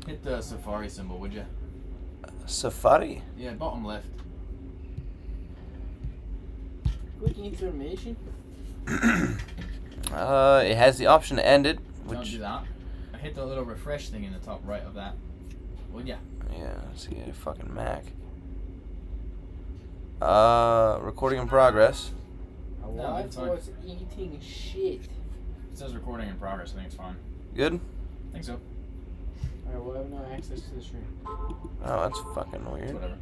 Hit the Safari symbol, would you? Safari? Yeah, bottom left. Quick information. It has the option to end it, Don't which do that. I hit the little refresh thing in the top right of that. Would ya? yeah, see a fucking Mac. Recording in progress. A No, live it's fine. was eating shit. It says recording in progress. I think it's fine. Good? I think so. Alright, we'll have no access to the stream. Oh, that's fucking weird. Whatever.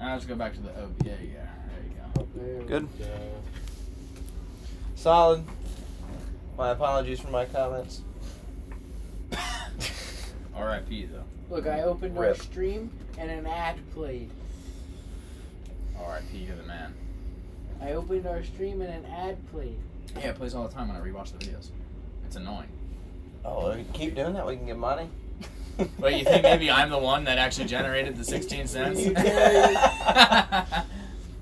I'll just go back to the OBA. Yeah, there you go. Oh, there we Good. go. Solid. My apologies for my comments. R.I.P. though. Look, I opened our Rip. stream and an ad played. R.I.P. to the man. I opened our stream and an ad played. Yeah, it plays all the time when I rewatch the videos. It's annoying. Oh, we keep doing that, we can get money. But you think maybe I'm the one that actually generated the 16 cents? You Got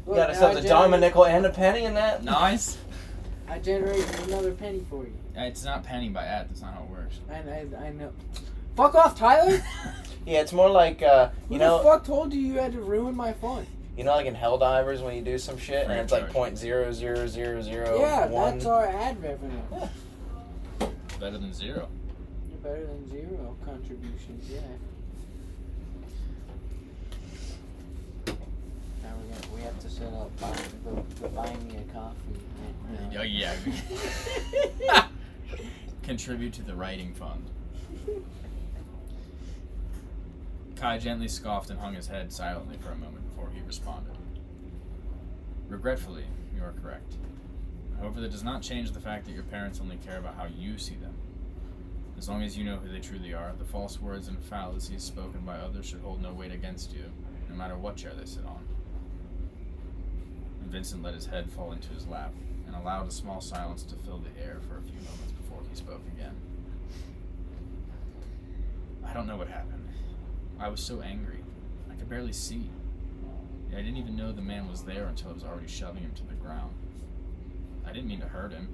Look, ourselves a dime, a nickel, and a penny in that. Nice. I generated another penny for you. It's not penny by ad. That's not how it works. I know. Fuck off, Tyler! Yeah, it's more like Who you the know, fuck told you had to ruin my fun? like in Helldivers when you do some shit and it's like Free .00001. Yeah, that's our ad revenue. Yeah. Better than zero. You're better than zero contributions, yeah. Now we have to set up the buy me a coffee. Oh yeah. Contribute to the writing fund. Kai gently scoffed and hung his head silently for a moment before he responded. Regretfully, you are correct. However, that does not change the fact that your parents only care about how you see them. As long as you know who they truly are, the false words and fallacies spoken by others should hold no weight against you, no matter what chair they sit on. And Vincent let his head fall into his lap and allowed a small silence to fill the air for a few moments before he spoke again. I don't know what happened. I was so angry. I could barely see. I didn't even know the man was there until I was already shoving him to the ground. I didn't mean to hurt him.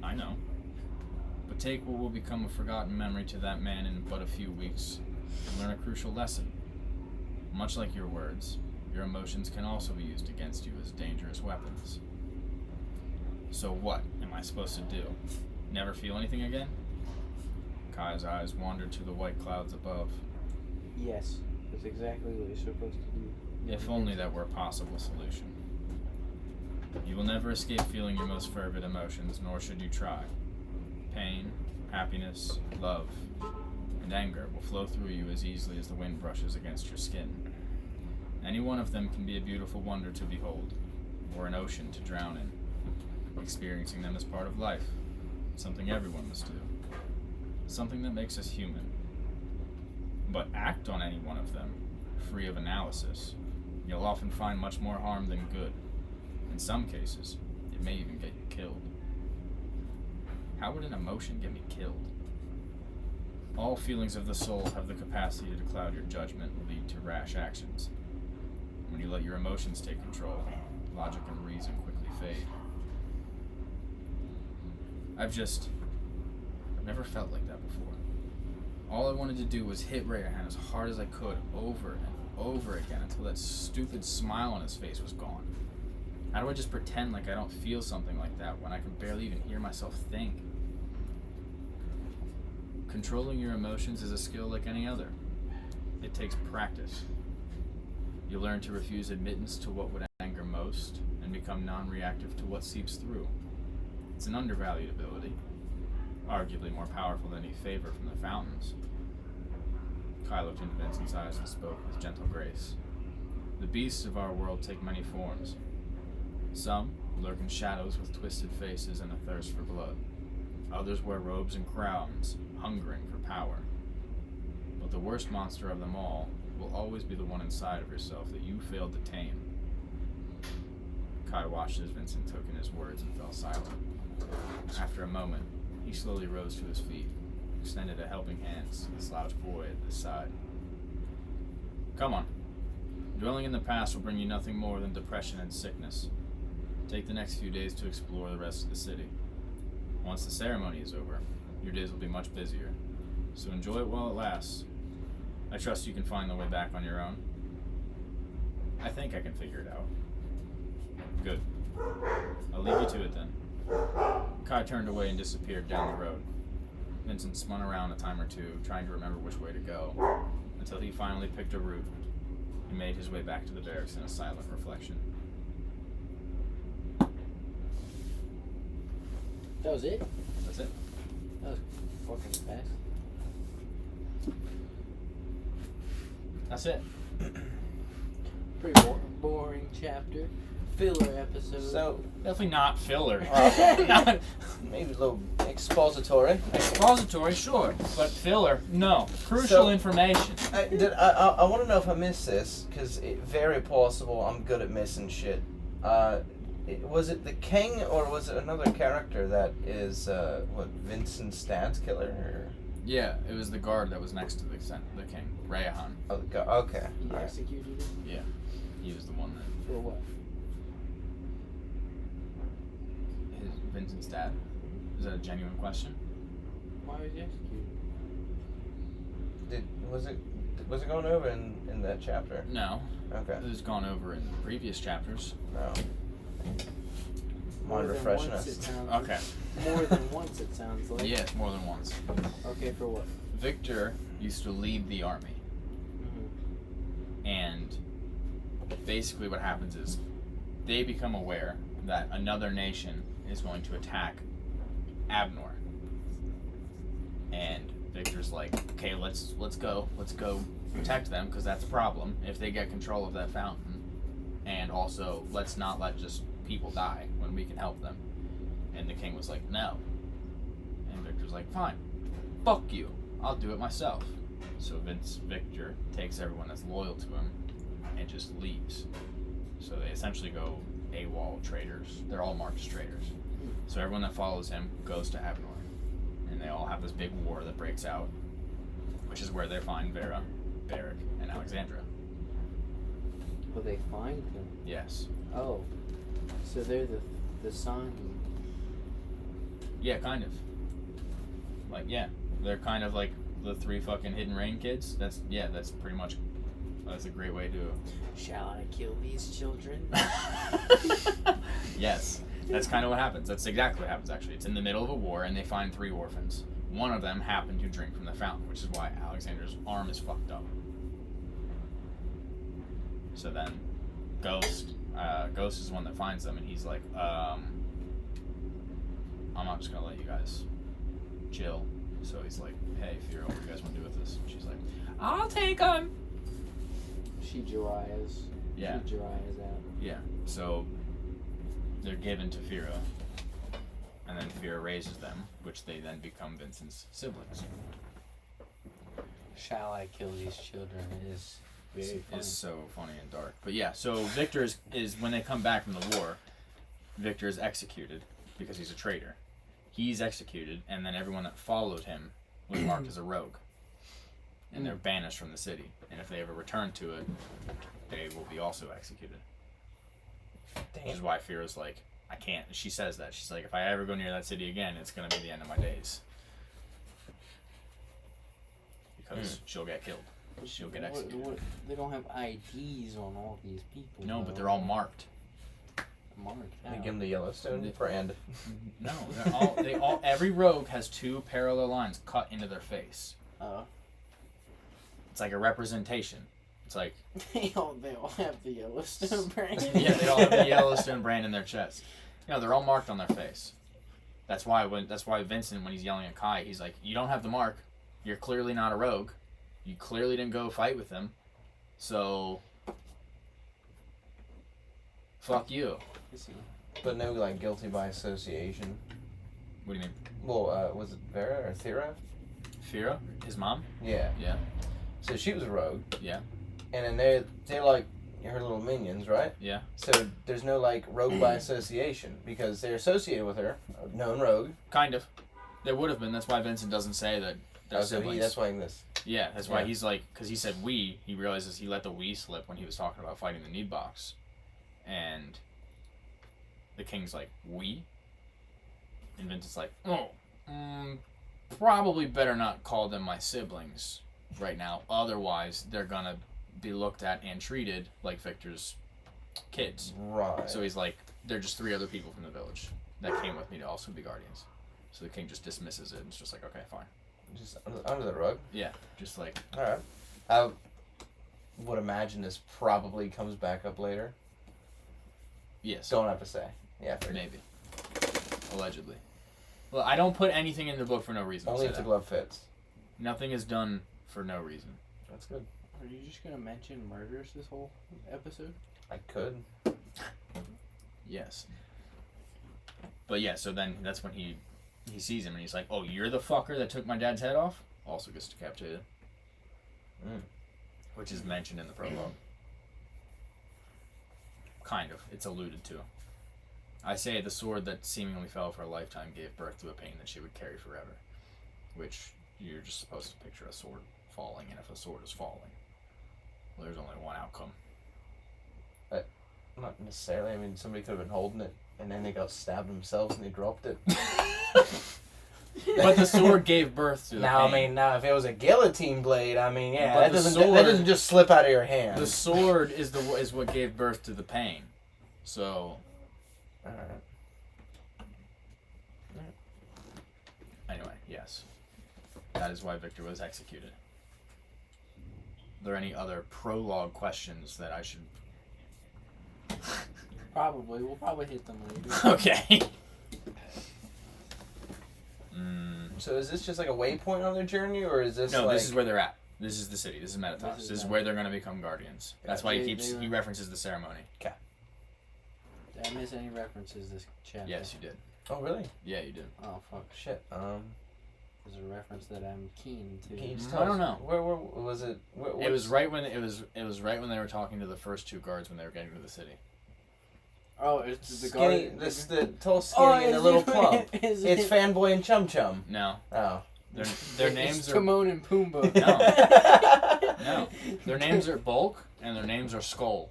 I know. But take what will become a forgotten memory to that man in but a few weeks and learn a crucial lesson. Much like your words, your emotions can also be used against you as dangerous weapons. So what am I supposed to do? Never feel anything again? Kai's eyes wandered to the white clouds above. Yes, that's exactly what you're supposed to do. If only that were a possible solution. You will never escape feeling your most fervid emotions, nor should you try. Pain, happiness, love, and anger will flow through you as easily as the wind brushes against your skin. Any one of them can be a beautiful wonder to behold, or an ocean to drown in. Experiencing them is part of life, something everyone must do. Something that makes us human. But act on any one of them, free of analysis. You'll often find much more harm than good. In some cases, it may even get you killed. How would an emotion get me killed? All feelings of the soul have the capacity to cloud your judgment and lead to rash actions. When you let your emotions take control, logic and reason quickly fade. I've never felt like that before. All I wanted to do was hit Rayhan as hard as I could over and over again until that stupid smile on his face was gone. How do I just pretend like I don't feel something like that when I can barely even hear myself think? Controlling your emotions is a skill like any other. It takes practice. You learn to refuse admittance to what would anger most and become non-reactive to what seeps through. It's an undervalued ability, arguably more powerful than any favor from the fountains. Kai looked into Vincent's eyes and spoke with gentle grace. The beasts of our world take many forms. Some lurk in shadows with twisted faces and a thirst for blood. Others wear robes and crowns, hungering for power. But the worst monster of them all will always be the one inside of yourself that you failed to tame. Kai watched as Vincent took in his words and fell silent. After a moment, he slowly rose to his feet, extended a helping hand to the slouched boy at his side. Come on. Dwelling in the past will bring you nothing more than depression and sickness. Take the next few days to explore the rest of the city. Once the ceremony is over, your days will be much busier, so enjoy it while it lasts. I trust you can find the way back on your own. I think I can figure it out. Good. I'll leave you to it then. Kai turned away and disappeared down the road. Vincent spun around a time or two, trying to remember which way to go, until he finally picked a route and made his way back to the barracks in a silent reflection. That was it? That's it. That was fucking fast. That's it. Pretty boring chapter. Filler episode. So, Definitely not filler. not, maybe a little expository. Expository, sure, but filler, no. Crucial So- information. I want to know if I missed this, because it's very possible I'm good at missing shit. Was it the king, or was it another character that is, Vincent's dad's killer? Or? Yeah, it was the guard that was next to the king, Rayahan. Oh, okay. He Alright. executed it? Yeah, he was the one that For what? his Vincent's dad. Is that a genuine question? Why was he executed? Was it going over in that chapter? No, Okay. it was gone over in previous chapters. No. More Mind than refreshing once, us. it sounds Okay. More than once, it sounds like. Yes, more than once. Okay, for what? Victor used to lead the army, and basically what happens is they become aware that another nation is going to attack Abnor, and Victor's like, okay, let's go protect them, because that's a problem if they get control of that fountain, and also let's not let just people die when we can help them. And the king was like, no, and Victor's like, fine, fuck you, I'll do it myself. So Victor takes everyone that's loyal to him and just leaves. So they essentially go AWOL traitors. They're all marked as traitors. So everyone that follows him goes to Abnor, and they all have this big war that breaks out, which is where they find Vera, Barrick, and Alexandra. Will they find them? Yes. Oh. So they're the sign. Yeah, kind of. Like, yeah, they're kind of like the 3 fucking Hidden Rain kids. That's pretty much, that's a great way to. Shall I kill these children? Yes, that's kind of what happens. That's exactly what happens, actually. It's in the middle of a war, and they find 3 orphans. One of them happened to drink from the fountain, which is why Alexander's arm is fucked up. So then, Ghost is the one that finds them, and he's like, I'm not just gonna let you guys chill. So he's like, hey, Firo, what do you guys want to do with this? And she's like, I'll take him. She Jiraiya's. Yeah. She Jiraiya's out. Yeah. So they're given to Firo, and then Firo raises them, which they then become Vincent's siblings. Shall I kill these children? It is very funny. It's so funny and dark. But yeah, so Victor is when they come back from the war, Victor is executed because he's a traitor. He's executed, and then everyone that followed him was marked as a rogue. And they're banished from the city. And if they ever return to it, they will be also executed. Damn. Which is why Firo's like, I can't. She says that. She's like, if I ever go near that city again, it's going to be the end of my days. Because she'll get killed. She'll get executed. They don't have IDs on all these people. No, though. but they're all marked. Marked. They give him the Yellowstone brand. No, every rogue has 2 parallel lines cut into their face. It's like a representation. It's like They all have the Yellowstone brand. yeah, they all have the Yellowstone brand in their chest. You know, they're all marked on their face. That's why Vincent, when he's yelling at Kai, he's like, "You don't have the mark. You're clearly not a rogue. You clearly didn't go fight with them. So fuck you." But no, like, guilty by association. What do you mean? Well, was it Vera or Thera? Fira, his mom. Yeah. Yeah. So she was a rogue. Yeah. And then they're like, her little minions, right? Yeah. So there's no like rogue by association because they're associated with her, a known rogue. Kind of. There would have been. That's why Vincent doesn't say that they're siblings. That's why this. Yeah, that's why he's like, because he said we. He realizes he let the we slip when he was talking about fighting the need box, and the king's like we, and Vincent's like, probably better not call them my siblings right now. Otherwise, they're gonna be looked at and treated like Victor's kids. Right. So he's like, they're just 3 other people from the village that came with me to also be guardians. So the king just dismisses it and it's just like, okay, fine. Just under the rug? Yeah, just like... Alright. I would imagine this probably comes back up later. Yes. Don't have to say. Yeah, maybe. Allegedly. Well, I don't put anything in the book for no reason. Only if the glove fits. Nothing is done for no reason. That's good. Are you just going to mention murders this whole episode? I could. Yes. But yeah, so then that's when he sees him and he's like, oh, you're the fucker that took my dad's head off? Also gets decapitated. Which is mentioned in the prologue. Kind of. It's alluded to. I say the sword that seemingly fell for a lifetime gave birth to a pain that she would carry forever. Which you're just supposed to picture a sword falling, and if a sword is falling, well, there's only one outcome. Not necessarily. I mean, somebody could have been holding it, and then they got stabbed themselves and they dropped it. But the sword gave birth to the pain. I mean, now if it was a guillotine blade, I mean, yeah, But that doesn't just slip out of your hand. The sword is what gave birth to the pain. So. All right. Anyway, yes, that is why Victor was executed. Are there any other prologue questions that I should? Probably. We'll probably hit them later. Okay. So is this just like a waypoint on their journy, or is this? No, like... this is where they're at. This is the city. This is Meditas. This is where they're going to become guardians. That's why he references the ceremony. Okay. Did I miss any references this chapter? Yes, you did. Oh, really? Yeah, you did. Oh, fuck. Shit. There's a reference that I'm keen to. Can you just tell I don't us, know. Where was it? It was right when it was right when they were talking to the first 2 guards when they were getting to the city. Oh, it's the skinny. guard. The tall, skinny, and the little plump. It's Fanboy and Chum Chum. No. Oh. Their names it's are Timon and Pumbaa. No. Their names are Bulk and their names are Skull.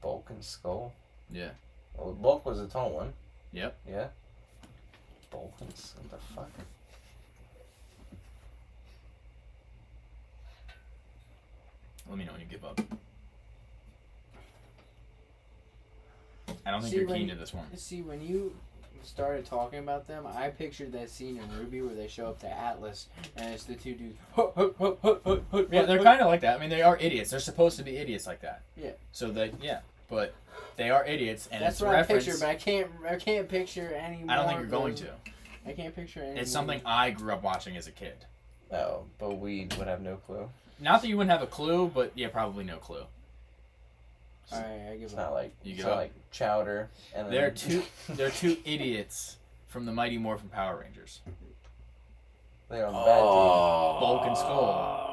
Bulk and Skull. Yeah. Well, Bulk was a tall one. Yep. Yeah. Bulk and what the fuck? Let me know when you give up. I don't think you're keen to this one. See, when you started talking about them, I pictured that scene in Ruby where they show up to Atlas and it's the 2 dudes. Yeah, they're kind of like that. I mean, they are idiots. They're supposed to be idiots like that. Yeah. So but they are idiots, and that's it's what reference. I picture, but I can't picture any. I don't think you're going to. I can't picture any. It's something I grew up watching as a kid. Oh, but we would have no clue. Not that you wouldn't have a clue, but yeah, probably no clue. Alright, I give It's up. not like You give up? like Chowder and They're two idiots from the Mighty Morphin Power Rangers. They're on the bad Bulk and Skull.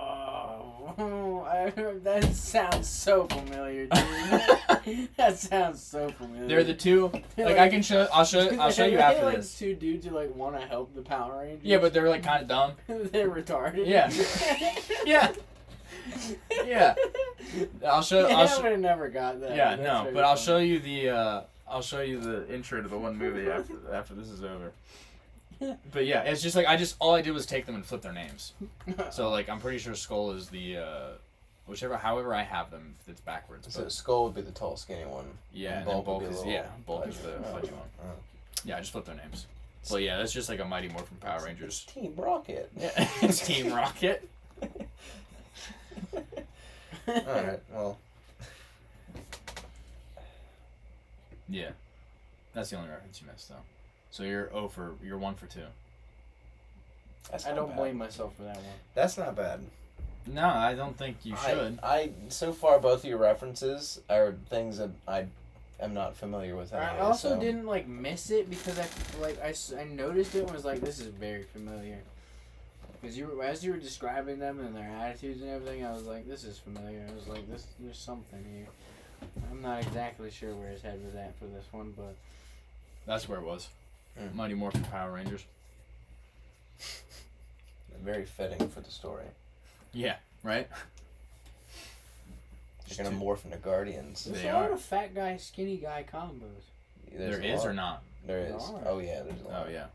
That sounds so familiar, dude. That sounds so familiar. They're the 2. Like I can show. I'll show you after like this. 2 dudes who like want to help the Power Rangers. Yeah, but they're like kind of dumb. They're retarded. Yeah. Yeah. Yeah. I would have never got that. Yeah, That's no, very but I'll funny. show you the intro to the one movie after this is over. But yeah, it's just like all I did was take them and flip their names. So like I'm pretty sure Skull is the however I have them, it's backwards. So But, Skull would be the tall, skinny one. yeah, and Bulk then would Bulk be is a little Bulk is the fudgy one. Yeah, I just flipped their names. But yeah, that's just like a Mighty Morphin Power Rangers. Team Rocket. Yeah, it's Team Rocket. Alright, well. Yeah, that's the only reference you missed though. So you're 1 for 2. That's I not don't bad. blame myself for that one. That's not bad. No, I don't think you should. I so far both of your references are things that I am not familiar with. Anyway, I also so. didn't miss it because I noticed it and was like, this is very familiar. Because as you were describing them and their attitudes and everything, I was like, this is familiar. I was like, there's something here. I'm not exactly sure where his head was at for this one, but... That's where it was. Mighty Morphin Power Rangers. Very fitting for the story. Yeah, right? You're gonna morph into Guardians. There's a lot of fat guy, skinny guy combos. There's There a is lot. or not? There is. There are. Oh yeah, there's a lot. Oh, yeah.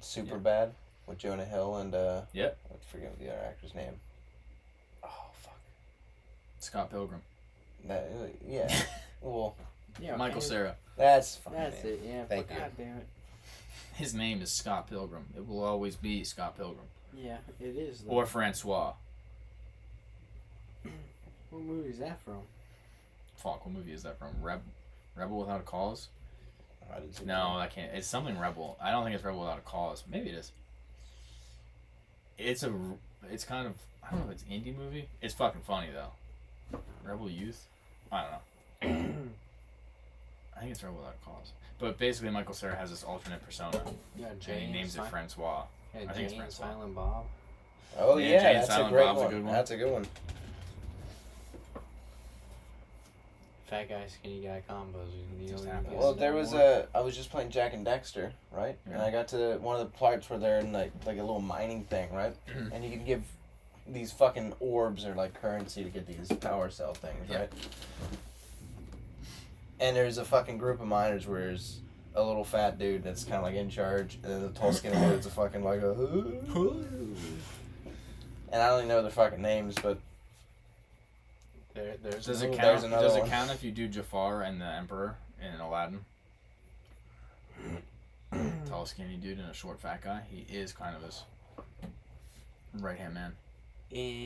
Super Bad with Jonah Hill and Yep. I forget the other actor's name. Oh fuck. Scott Pilgrim. That yeah. Well, Yeah, Michael Cera. that's fine. That's it, yeah. Thank but you. God damn it. His name is Scott Pilgrim. It will always be Scott Pilgrim. Yeah, it is. Though. Or Francois. What movie is that from? Fuck, what movie is that from? Rebel Without a Cause? I didn't see No, I can't. It's something Rebel. I don't think it's Rebel Without a Cause. Maybe it is. It's kind of, I don't know if it's indie movie. It's fucking funny though. Rebel Youth? I don't know. I think it's Rebel Without a Cause. But basically Michael Cera has this alternate persona. Yeah, And he names it Francois. Yeah, I think it's Jay and Francois. Silent Bob. Oh Yeah, yeah, Jay and that's a Silent great Bob's a one. good one. That's a good one. Fat guy, skinny guy combos. You Just know, happens. Well, there was I was just playing Jack and Dexter, right? Yeah. And I got to one of the parts where they're in like a little mining thing, right? And you can give these fucking orbs or like currency to get these power cell things, Yeah. right? And there's a fucking group of miners where there's a little fat dude that's kind of like in charge, and then the tall skinny dude's a fucking like a. And I don't even know their fucking names, but there's Does it no- count? There's another Does it one. count if you do Jafar and the Emperor in Aladdin? Tall, skinny dude and a short, fat guy. He is kind of his right hand man.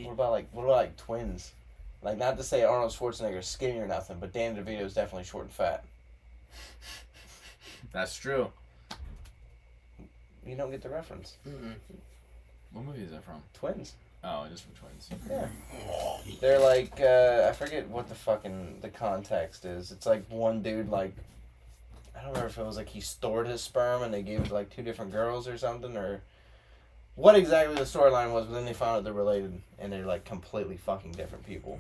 what about like twins? Like, not to say Arnold Schwarzenegger's skinny or nothing, but Danny DeVito's definitely short and fat. That's true. You don't get the reference. Mm-mm. What movie is that from? Twins. Oh, just from Twins. Yeah. They're like, I forget what the context is. It's like one dude, like, I don't remember if it was like he stored his sperm and they gave it to like two different girls or something, or what exactly the storyline was, but then they found out they're related and they're like completely fucking different people.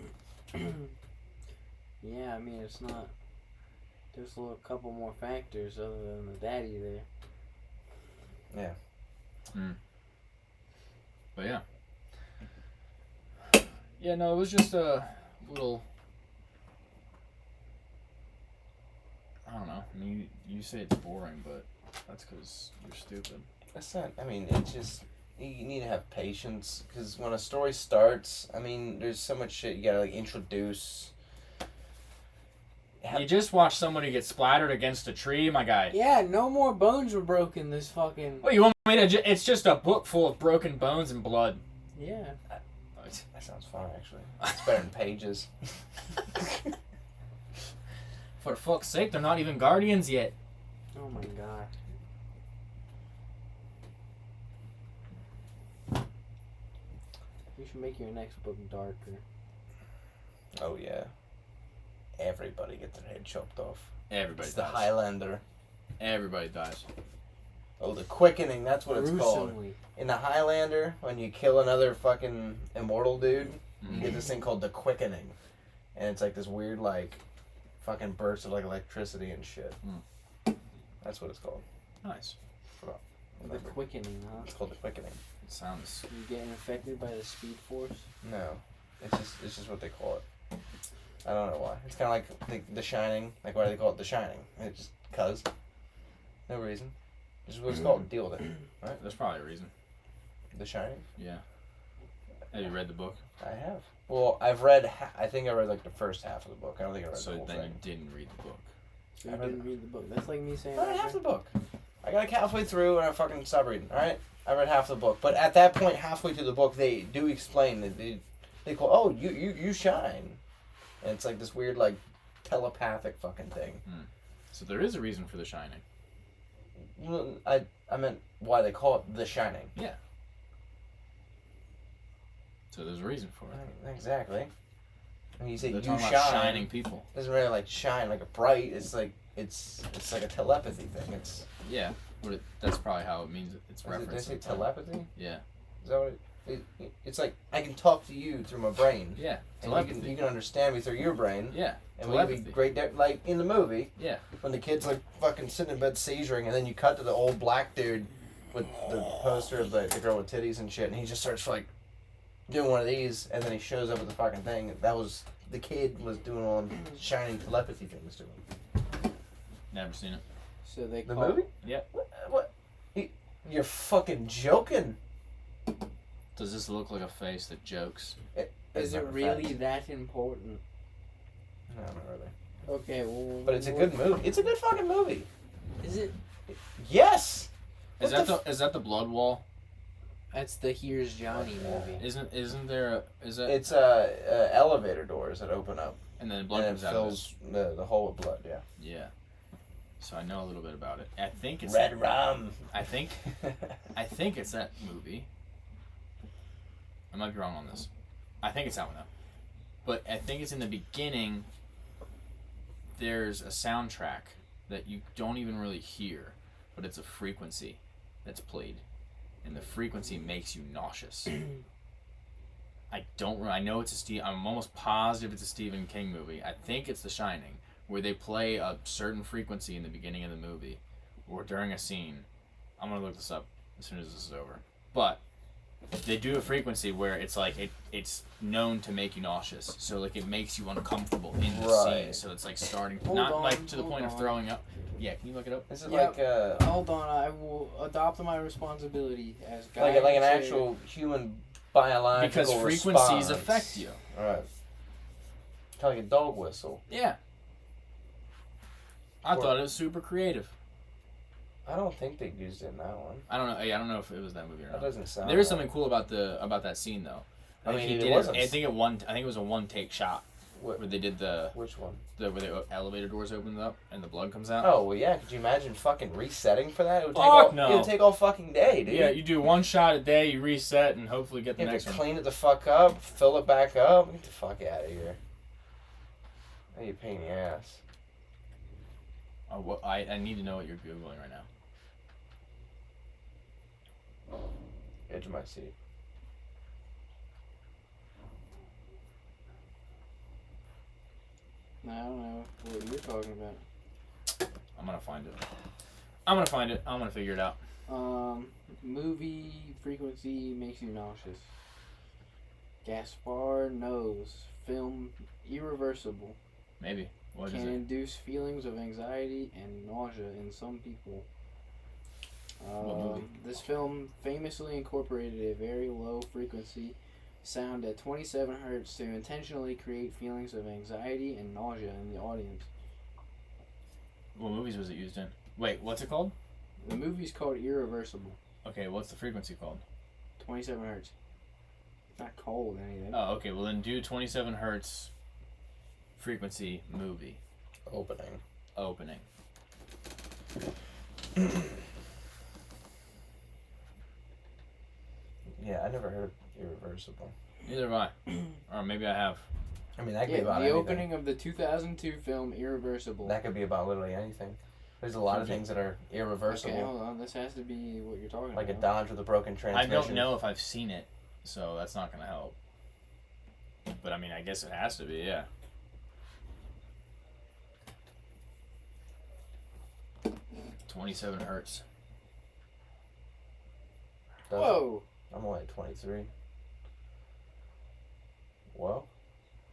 Yeah, I mean, it's not. There's a little couple more factors other than the daddy there. Yeah. But yeah. Yeah, no, it was just a little. I don't know. I mean, you say it's boring, but that's because you're stupid. That's not, I mean, it's just, you need to have patience, because when a story starts, I mean, there's so much shit you gotta like introduce. You just watched somebody get splattered against a tree, my guy. Yeah, no more bones were broken this fucking. What, you want me to? It's just a book full of broken bones and blood. Yeah. That sounds fun, actually. It's better than Pages. For fuck's sake, they're not even Guardians yet. Oh my god. You should make your next book darker. Oh, yeah. Everybody gets their head chopped off. Everybody It's the dies. Highlander. Everybody dies. Oh, the Quickening, that's what it's called. Gruesomely. In the Highlander, when you kill another fucking immortal dude, you get this thing called the Quickening. And it's like this weird, like, fucking burst of, like, electricity and shit. That's what it's called. Nice. The quickening, huh? It's called the Quickening. It sounds. You getting affected by the speed force? No. It's just what they call it. I don't know why. It's kind of like the Shining. Like, why do they call it The Shining? It's just 'cause. No reason. This is what it's called. Deal with it. Right? There's probably a reason. The Shining? Yeah. Have you read the book? I have. Well, I've read, I think I read like the first half of the book. I don't think I read So the whole then thing. you didn't read the book. So you I read didn't read the book. That's like me saying. I read half the book. I got like halfway through and I fucking stopped reading. Alright? I read half the book. But at that point, halfway through the book, they do explain that they call, oh, you shine. And it's like this weird, like, telepathic fucking thing. So there is a reason for The Shining. Well, I meant why they call it The Shining. Yeah. So there's a reason for it. Exactly. When you say They're you talking shine, about shining people. it doesn't really like shine like a bright. It's like it's like a telepathy thing. It's Yeah, but that's probably how it means it's did I referenced. say telepathy? Yeah. Is that what it's like? I can talk to you through my brain. Yeah. And you can understand me through your brain. Yeah. And we be great, like in the movie. Yeah. When the kid's like fucking sitting in bed seizuring, and then you cut to the old black dude with the poster of the girl with titties and shit, and he just starts like doing one of these, and then he shows up with the fucking thing. That was the kid was doing all them shining telepathy things to him. Never seen it. So they The call movie? Yep. What? You're fucking joking. Does this look like a face that jokes? Is it really that important? No, not really. Okay, well. But it's a good movie. It's a good fucking movie. Is it? Yes. Is that the Blood Wall? That's the Here's Johnny movie. Isn't there It's elevator doors that open up. And then blood and comes it out fills the hole with blood. Yeah. Yeah. So I know a little bit about it. I think it's Red rum. I think it's that movie. I might be wrong on this. I think it's that one though. But I think it's in the beginning. There's a soundtrack that you don't even really hear, but it's a frequency that's played, and the frequency makes you nauseous. I know it's I'm almost positive it's a Stephen King movie. I think it's The Shining, where they play a certain frequency in the beginning of the movie, or during a scene. I'm gonna look this up as soon as this is over. But they do a frequency where it's like it's known to make you nauseous, so like it makes you uncomfortable in the scene. So it's like starting to the point of throwing up. Yeah, can you look it up? Is it like hold on, I will adopt my responsibility as guy. Like an actual human biological because frequencies affect you. All right. Kind of like a dog whistle. Yeah. I thought it was super creative. I don't think they used it in that one. I don't know. I don't know if it was that movie or not. That doesn't sound. There is something cool about that scene though. I mean, it wasn't. I think it was a one take shot where they did the. Which one? Where the elevator doors opened up and the blood comes out. Oh well, yeah. Could you imagine fucking resetting for that? It would take no. It would take all fucking day, dude. Yeah, you do one shot a day, you reset, and hopefully get the next one. You have to clean it the fuck up, fill it back up. Get the fuck out of here. Now you're a pain in the ass. I need to know what you're Googling right now. Edge of my seat. I don't know what you're talking about. I'm gonna find it. I'm gonna figure it out. Movie frequency makes you nauseous. Gaspar knows. Film irreversible. Maybe. What can is it? induce feelings of anxiety and nausea in some people. What movie? This film famously incorporated a very low frequency sound at 27 hertz to intentionally create feelings of anxiety and nausea in the audience. What movies was it used in? Wait, what's it called? The movie's called Irreversible. Okay, what's the frequency called? 27 hertz. It's not cold anything. Oh, okay. Well, then do 27 hertz frequency movie. Opening. Yeah, I never heard of Irreversible. Neither have I. Or maybe I have. I mean, that could be about the anything. opening of the 2002 film Irreversible. That could be about literally anything. There's a lot of things that are irreversible. Okay, hold on. This has to be what you're talking like about. a Dodge with a broken I transmission. don't know if I've seen it, so that's not going to help. But I mean, I guess it has to be, yeah. $27 hertz. Whoa! I'm only at 23. Whoa.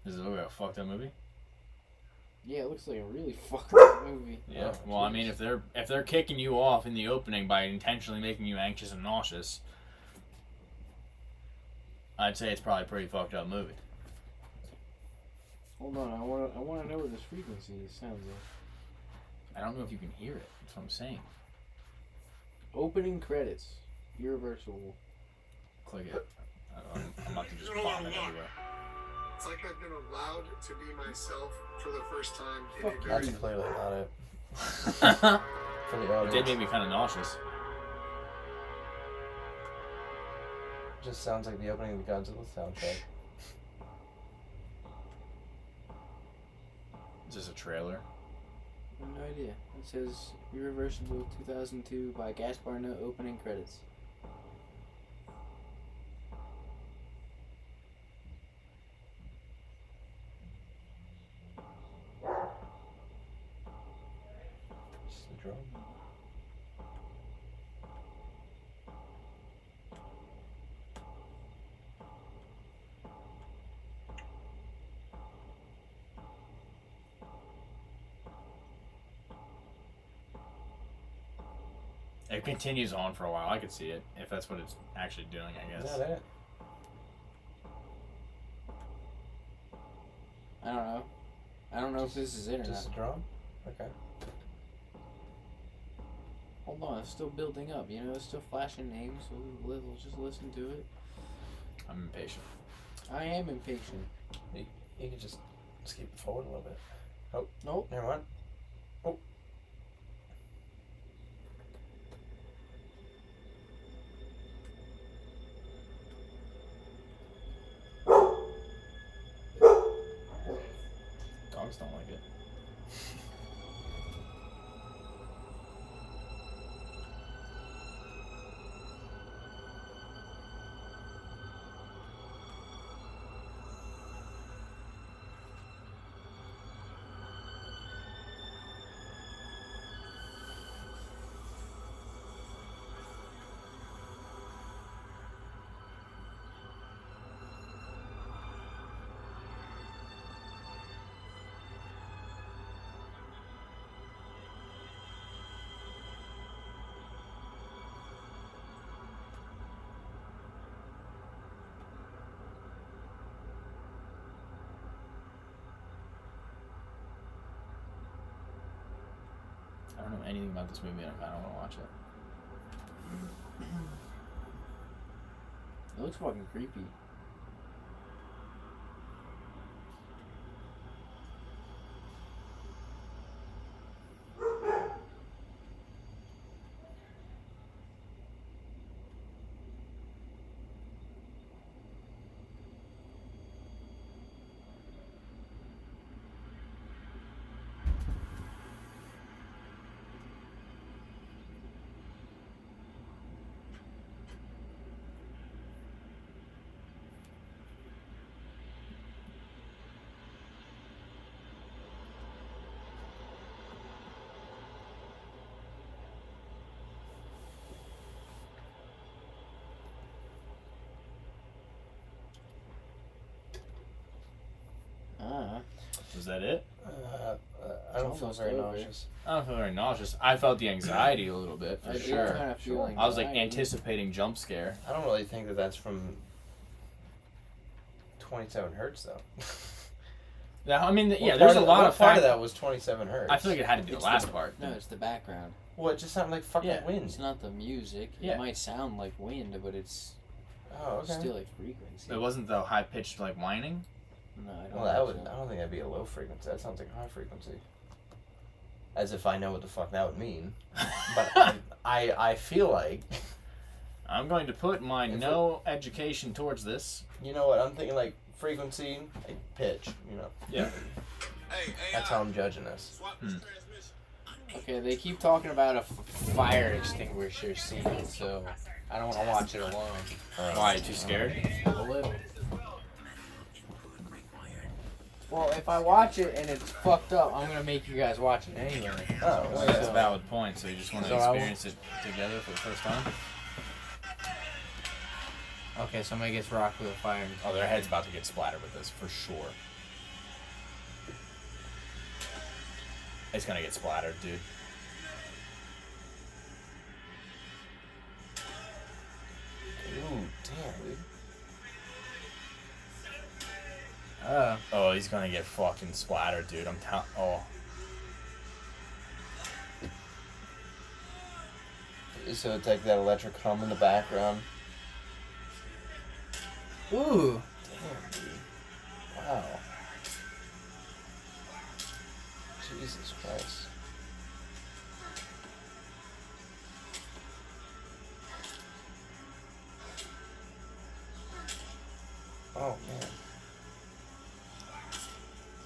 Does it look like a fucked up movie? Yeah, it looks like a really fucked up movie. Yeah. Oh, well, I mean, if they're kicking you off in the opening by intentionally making you anxious and nauseous, I'd say it's probably a pretty fucked up movie. Hold on, I wanna know what this frequency sounds like. I don't know if you can hear it. That's what I'm saying. Opening credits. Irreversible. Click it. I'm about to just bomb it everywhere. It's like I've been allowed to be myself for the first time in Fuck a That's very clearly not it. It For the audience. did make me kind of nauseous. Just sounds like the opening of the Godzilla soundtrack. Is this a trailer? I have no idea. It says Irreversible 2002 by Gaspar Noé opening credits. drum. It continues on for a while. I could see it if that's what it's actually doing. I guess. Is that it? I don't know. I don't know if this is it or Just not. a drum? Okay. Hold on, it's still building up. You know, it's still flashing names. So we'll just listen to it. I'm impatient. I am impatient. You can just skip it forward a little bit. Oh. Nope. Never mind. Oh. Dogs don't like it. I don't know anything about this movie and I kind of want to watch it. It looks fucking creepy. Was that it? I don't feel almost very over. nauseous. I don't feel very nauseous. I felt the anxiety a little bit, for I did sure. kind of feel I was like anxiety. anticipating jump scare. I don't really think that that's from 27 hertz though. Yeah, I mean, What yeah, part there's a of- lot what of part fact- of that was 27 hertz. I feel like it had to be the It's last the- part. No, it's the background. Well, it just sounded like fucking Yeah. wind. It's not the music. Yeah. It might sound like wind, but it's Oh, okay. still a frequency. It wasn't the high pitched like whining. No, I don't Well, that think would. so. I don't think that'd be a low frequency. That sounds like high frequency. As if I know what the fuck that would mean. But I feel like, I'm going to put my If no education towards this. you know what, I'm thinking like frequency, like pitch, you know. Yeah. That's how I'm judging this. Okay, they keep talking about a fire extinguisher scene, so I don't want to watch it alone. Why? You too scared? A little. Well, if I watch it and it's fucked up, I'm gonna make you guys watch it anyway. Oh, Well, that's a valid point. So you just want to So I experience it together for the first time? Okay, somebody gets rocked with a fire. Oh, their head's about to get splattered with this for sure. It's gonna get splattered, dude. Ooh, damn, dude. Oh, he's gonna get fucking splattered, dude. I'm telling. Oh, So it's like that electric hum in the background. Ooh. Damn, dude. Wow. Jesus Christ. Oh,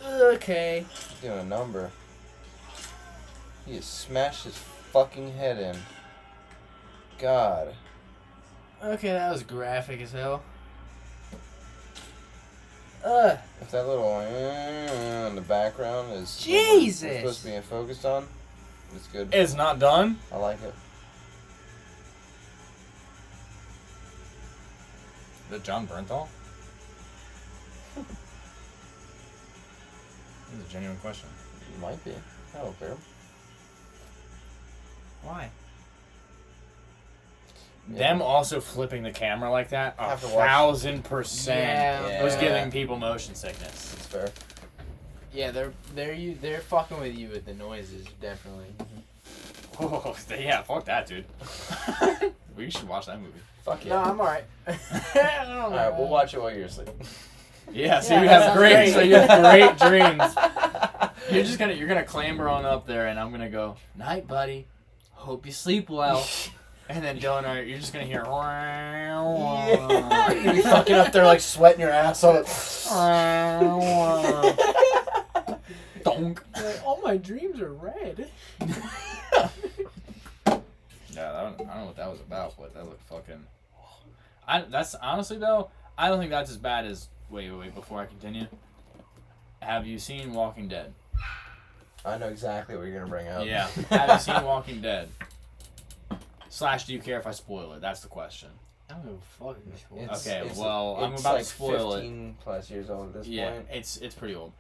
man. Okay. He's doing a number. He has smashed his fucking head in. God. Okay, that was graphic as hell. If that little in the background is what we're Jesus! supposed to be focused on. It's good. It's not done. I like it. Is it John Bernthal? This is a genuine question. Might be. I don't care. Why? Them also flipping the camera like that, Have to watch. 1,000% Yeah. was giving people motion sickness. It's fair. Yeah, they're fucking with you with the noises, definitely. Oh, yeah, fuck that, dude. We should watch that movie. Fuck No, yeah. I'm alright. Alright, we'll watch it while you're asleep. Yeah, so Yeah, you that have sounds great, great. so you have great dreams. You're gonna clamber on up there, and I'm gonna go, night, buddy. Hope you sleep well. And then Dylan, you're just gonna hear. Yeah. You're gonna be fucking up there like sweating your ass off. Donk. Like, all my dreams are red. Yeah, I don't know what that was about, but that looked fucking. That's honestly though, I don't think that's as bad as. Wait, before I continue. Have you seen Walking Dead? I know exactly what you're gonna bring up. Yeah. Have you seen Walking Dead? / do you care if I spoil it? That's the question. I don't give a fuck. Okay, well, I'm it's about to like spoil it. 15 plus years old at this Yeah, point. it's pretty old.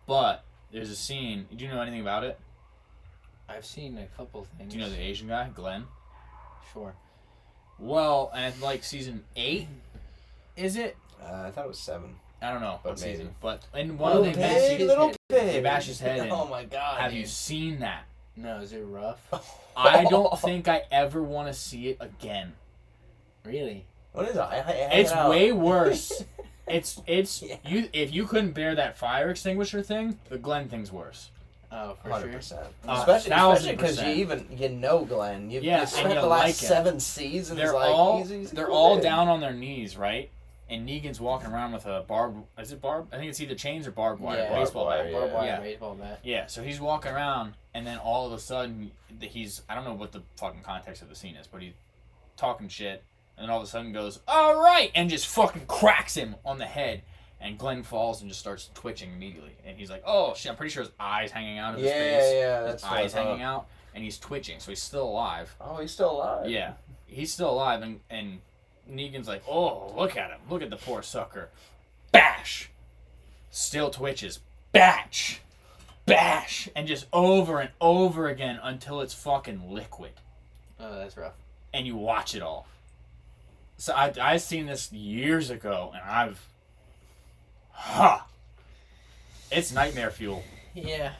But there's a scene. Do you know anything about it? I've seen a couple things. Do you know the Asian guy, Glenn? Sure. Well, and like season 8, is it? I thought it was 7. I don't know But what maybe. season. But in one Oh, of the hey, events, his little head. pig. They bash his head in. Oh my god. have dude. you seen that? No, is it rough? I don't think I ever want to see it again. Really? What is it? It's way worse. It's Yeah. you. If you couldn't bear that fire extinguisher thing, the Glenn thing's worse. Oh, for 100%. sure. Especially because 1,000%. you know Glenn. You Yeah, spent and you the last like him. 7 seasons They're like all he's they're cool all dude. down on their knees, right? And Negan's walking around with a barb. Is it barb? I think it's either chains or barbed wire. Yeah, Baseball barbed bat. wire, Barbed wire, Yeah. baseball bat. Yeah, so he's walking around, and then all of a sudden, he's, I don't know what the fucking context of the scene is, but he's talking shit, and then all of a sudden goes, alright, and just fucking cracks him on the head, and Glenn falls and just starts twitching immediately, and he's like, oh shit, I'm pretty sure his eye's hanging out of his face. Yeah, His that's eyes what I hanging thought. out, and he's twitching, so he's still alive. Oh, he's still alive. Yeah, he's still alive, and Negan's like, oh, look at him, look at the poor sucker. Bash! Still twitches. Bash! Bash! And just over and over again until it's fucking liquid. Oh, that's rough. And you watch it all. So I've seen this years ago, and it's nightmare fuel. Yeah.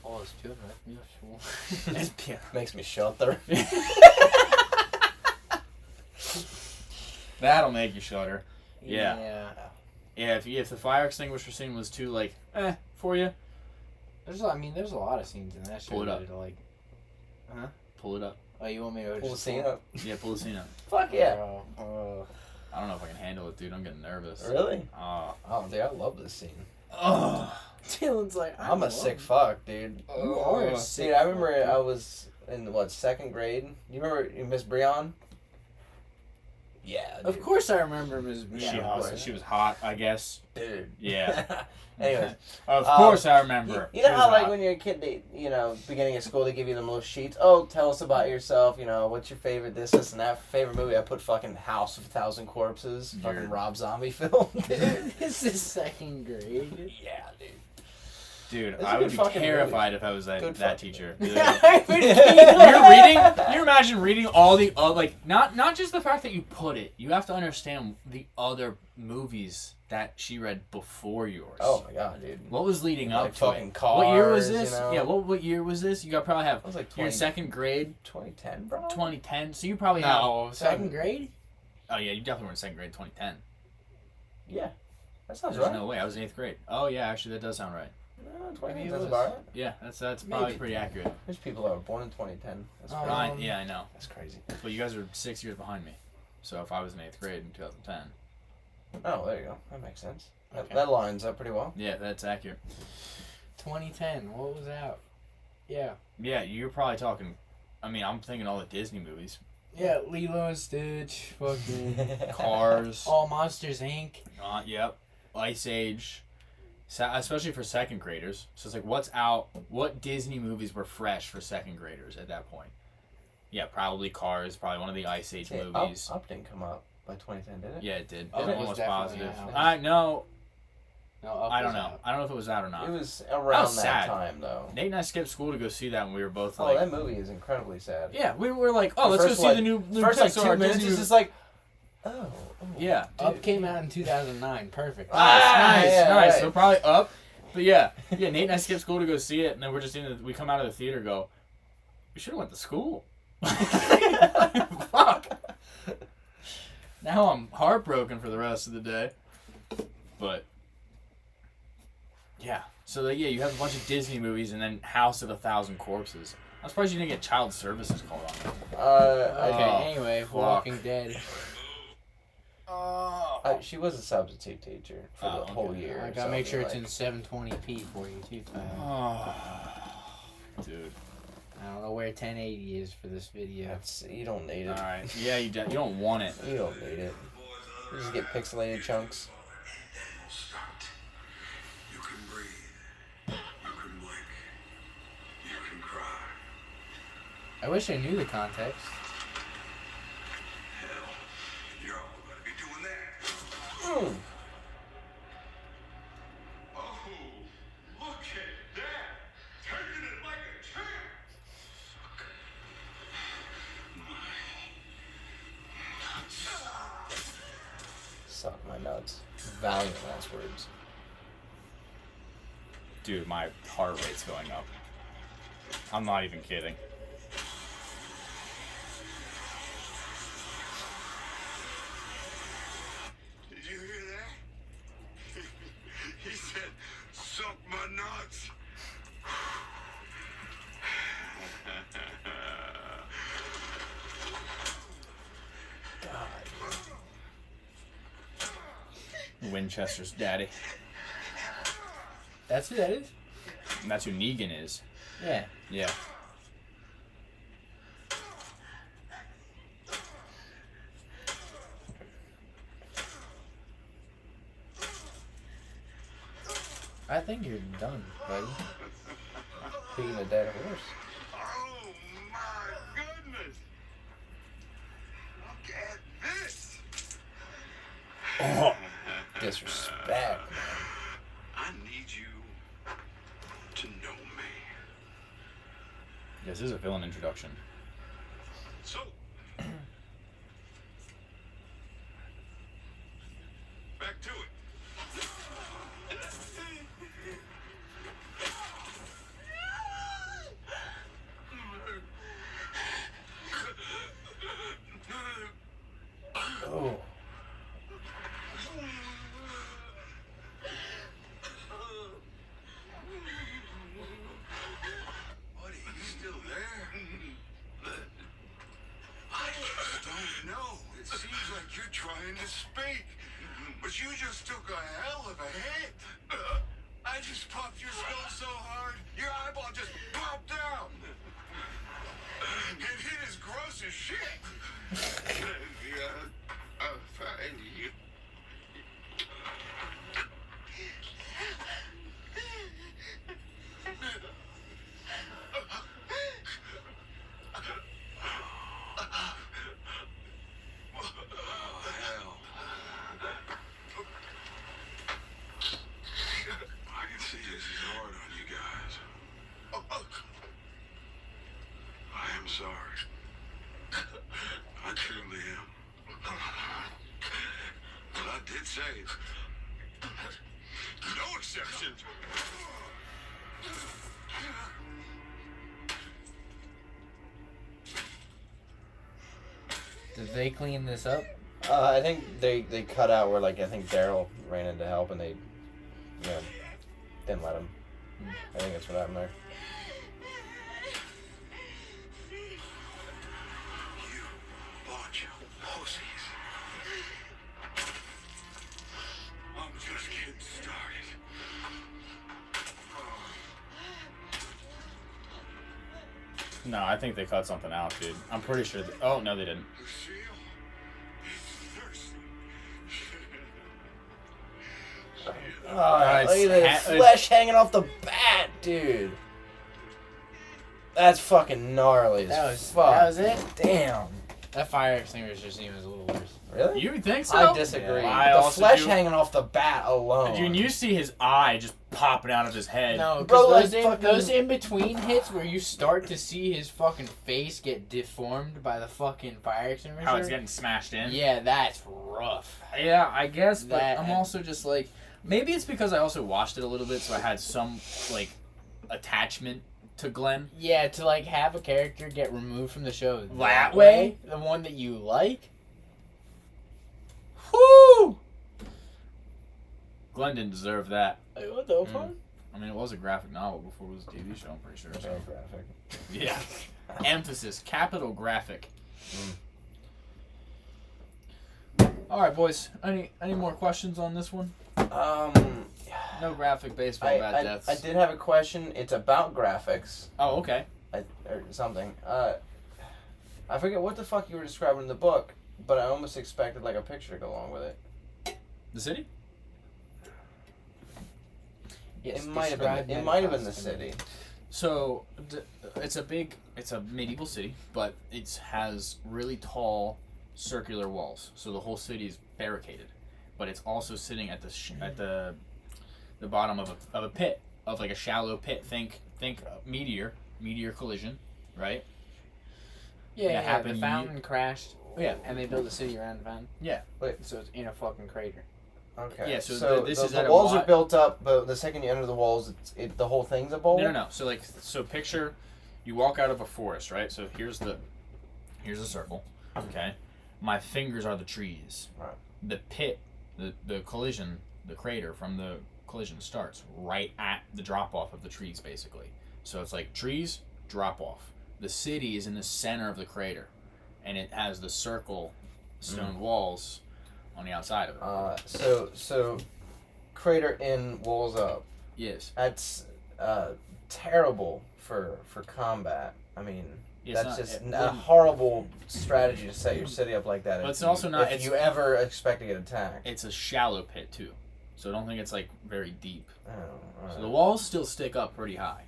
Oh, it's good, right? Yeah, It's pure. Makes me shudder. That'll make you shudder. Yeah. Yeah. Yeah, if the fire extinguisher scene was too, like, for you, There's a lot of scenes in that show. Pull it up. that are like, pull it up. oh, you want me to Pull the just scene up. Yeah, pull the scene up. Fuck yeah. Oh, I don't know if I can handle it, dude. I'm getting nervous. Really? Oh. Oh, dude, I love this scene. Oh. Dylan's like, I'm a sick fuck, dude. You are a sick Dude, I remember fuck, dude. I was in, 2nd grade? You remember Miss Breon? Yeah, dude. Of course, I remember Ms. She was hot, I guess. Dude. Yeah. Anyways. Of course I remember. You know She how, was like, hot. when you're a kid, they, beginning of school, they give you them little sheets. Oh, tell us about yourself. What's your favorite this, and that. Favorite movie? I put fucking House of 1,000 Corpses. You're- Fucking Rob Zombie film. Dude. This is 2nd grade. Yeah, dude. Dude, It's a I good would be fucking terrified if I was that Good that fucking teacher. movie. You're reading. You imagine reading all the not just the fact that you put it. You have to understand the other movies that she read before yours. Oh my god, dude. What was leading Like up to fucking it? Cars, What year was this? you know? Yeah. What year was this? You got probably have. It was like You're 20, in 2nd grade, 2010, bro. 2010. So you probably No, have. 2nd grade? Oh yeah, you definitely were in 2nd grade, 2010. Yeah. That sounds There's right. no way. I was in 8th grade. Oh yeah, actually that does sound right. No, Maybe 2010 it sounds was. about right. Yeah, that's probably Maybe. pretty accurate. There's people that were born in 2010. That's Oh. crazy. Right, yeah, I know. That's crazy. But you guys are 6 years behind me. So if I was in 8th grade in 2010, Oh, there you go. That makes sense. Okay. That lines up pretty well. yeah, that's accurate. 2010. What was out? Yeah. Yeah, you're probably talking. I mean, I'm thinking all the Disney movies, Yeah, Lilo and Stitch. Fucking. Cars. All Monsters Inc. Yep. Ice Age, especially for second graders. So it's like, what's out? What Disney movies were fresh for second graders at that point? Yeah, probably Cars, probably one of the Ice Age movies. Up didn't come out by 2010, did it? Yeah, it did. Up was Almost definitely positive. out. No, No, Up I don't was know. out. I don't know if it was out or not. It was around that sad. time, though. Nate and I skipped school to go see that, and we were both Oh, like, that movie is incredibly sad. yeah, we were like, oh, The let's go first, see like- the new First, like, Pixar 2 minutes, Disney it's movie. just like, oh. Yeah. Up came out in 2009. Perfect. Nice. yeah, Nice. right. So probably Up. But yeah, Nate and I skipped school to go see it, and then we're just we come out of the theater and go, we should have went to school. Fuck. Now I'm heartbroken for the rest of the day. But yeah, so you have a bunch of Disney movies and then House of a Thousand Corpses. I'm surprised you didn't get child services called on you. Okay, Oh, anyway, fuck. Walking Dead. She was a substitute teacher for the okay. whole year. I or gotta make sure it's something, in 720p for you, too. Dude. I don't know where 1080 is for this video. You don't need it. Alright. Yeah, you don't want it. You don't need it. You just get pixelated chunks. You can breathe. You can blink. You can cry. I wish I knew the context. Hell, you're all gonna be doing that. Mm. Oh, look at that. Taking it like a champ. Suck my nuts. Valiant last words. Dude, my heart rate's going up. I'm not even kidding. Did you hear that? He said, suck my nuts. Winchester's daddy. That's who that is? And that's who Negan is. Yeah. Yeah. I think you're done, buddy. Being a dead horse. Oh my goodness! Look at this! Oh. Disrespect, man. I need you to know me. This is a villain introduction. So, back to it. Oh. Buddy, you still there? I just don't know. It seems like you're trying to speak, but you just took a hell of a hit. I just popped your skull so hard, your eyeball just popped out. It hit as gross as shit. Yeah, I'll find you. Hell. I can see this is hard on you guys. I am sorry. I truly am. But I did say it. No exceptions. Did they clean this up? I think they cut out where, like, I think Daryl ran in to help and they, didn't let him. I think that's what happened there. You bunch of pussies. I'm just getting started. No, I think they cut something out, dude. I'm pretty sure. Oh, no, they didn't. Lucille is thirsty. Oh, it's look at the flesh hanging off the bat, dude. That's fucking gnarly as fuck. That was it? Damn. That fire extinguisher scene was a little worse. Really? You would think so? I disagree. Yeah. The flesh hanging off the bat alone. Dude, you see his eye just popping out of his head. No, Bro, bro, those, like those in between hits where you start to see his fucking face get deformed by the fucking fire extinguisher. How it's getting smashed in. Yeah, that's rough. Yeah, I guess, but That- I'm also just like, maybe it's because I also watched it a little bit, so I had some like attachment to Glenn. Yeah, to like have a character get removed from the show That way? the one that you like. Whoo! Glenn didn't deserve that. Like, what the fuck? I mean, it was a graphic novel before it was a TV show, I'm pretty sure. So. Very graphic. Yeah. Emphasis, capital graphic. All right, boys. Any more questions on this one? No graphic baseball bad deaths. I did have a question. It's about graphics. Oh, okay. Or something. I forget what the fuck you were describing in the book, but I almost expected like a picture to go along with it. The city? It might have been. It might have been the city. So it's a medieval city, but it has really tall circular walls. So the whole city is barricaded, but it's also sitting at the bottom of a pit, of like a shallow pit. Think meteor collision, right? Yeah, That happened the fountain crashed. Yeah. And they built a city around the fountain. Yeah. Wait. So it's in a fucking crater. Okay. Yeah, so this is the at a walls lot- are built up, but the second you enter the walls, the whole thing's a bowl. No. So picture, you walk out of a forest, right? So here's a circle. Okay. My fingers are the trees. Right. The pit, the collision, the crater from the collision starts right at the drop off of the trees, basically. So it's like trees, drop off. The city is in the center of the crater, and it has the circle stone walls on the outside of it. So crater in, walls up. Yes. That's terrible for combat. I mean, It's that's not- just it a wouldn't- horrible strategy to set your city up like that. But if it's also you- not- if it's- you ever expect to get attacked. It's a shallow pit too, so I don't think it's like very deep. Oh, alright. So the walls still stick up pretty high.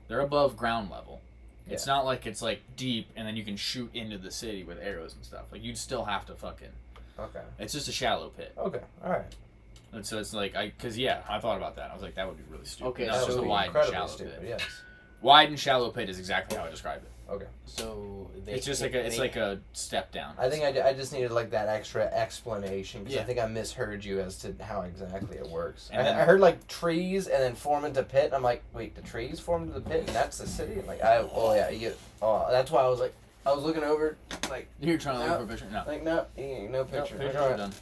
They're above ground level. It's Yeah. not like it's like deep and then you can shoot into the city with arrows and stuff. Like you'd still have to fucking. Okay. It's just a shallow pit. Okay. All right. And so it's like I thought about that. I was like that would be really stupid. Okay, No, That it's so just a would be wide and incredibly shallow stupid. pit. Yes. Wide and shallow pit is exactly how I described it. Okay. So they It's just like a step down. I think I just needed like that extra explanation because Yeah. I think I misheard you as to how exactly it works. And then- I heard like trees and then form into pit. And I'm like, wait, the trees form into the pit and that's the city. Like that's why I was like, I was looking over like You're trying to No. look for a picture. No. no picture. pictures Alright. are done.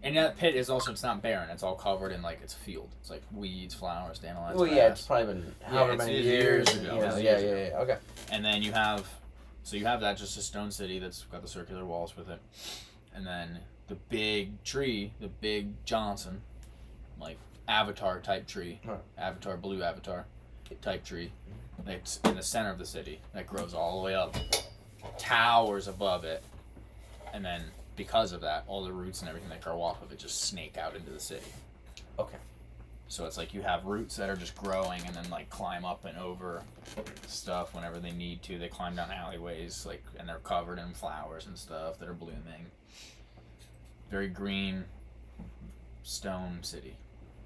And that pit is also, it's not barren. It's all covered in like it's a field. It's like weeds, flowers, dandelions. Well, yeah, it's grass. probably been however it's many years years. ago. You know, It's yeah, years yeah. Okay. And then you have that, just a stone city that's got the circular walls with it. And then the big tree, the big Johnson, like Avatar type tree, Right. Avatar, blue Avatar type tree. It's in the center of the city that grows all the way up, towers above it. And then because of that, all the roots and everything that grow off of it just snake out into the city. Okay. So it's like you have roots that are just growing and then like climb up and over stuff whenever they need to. They climb down alleyways, like, and they're covered in flowers and stuff that are blooming. Very green stone city.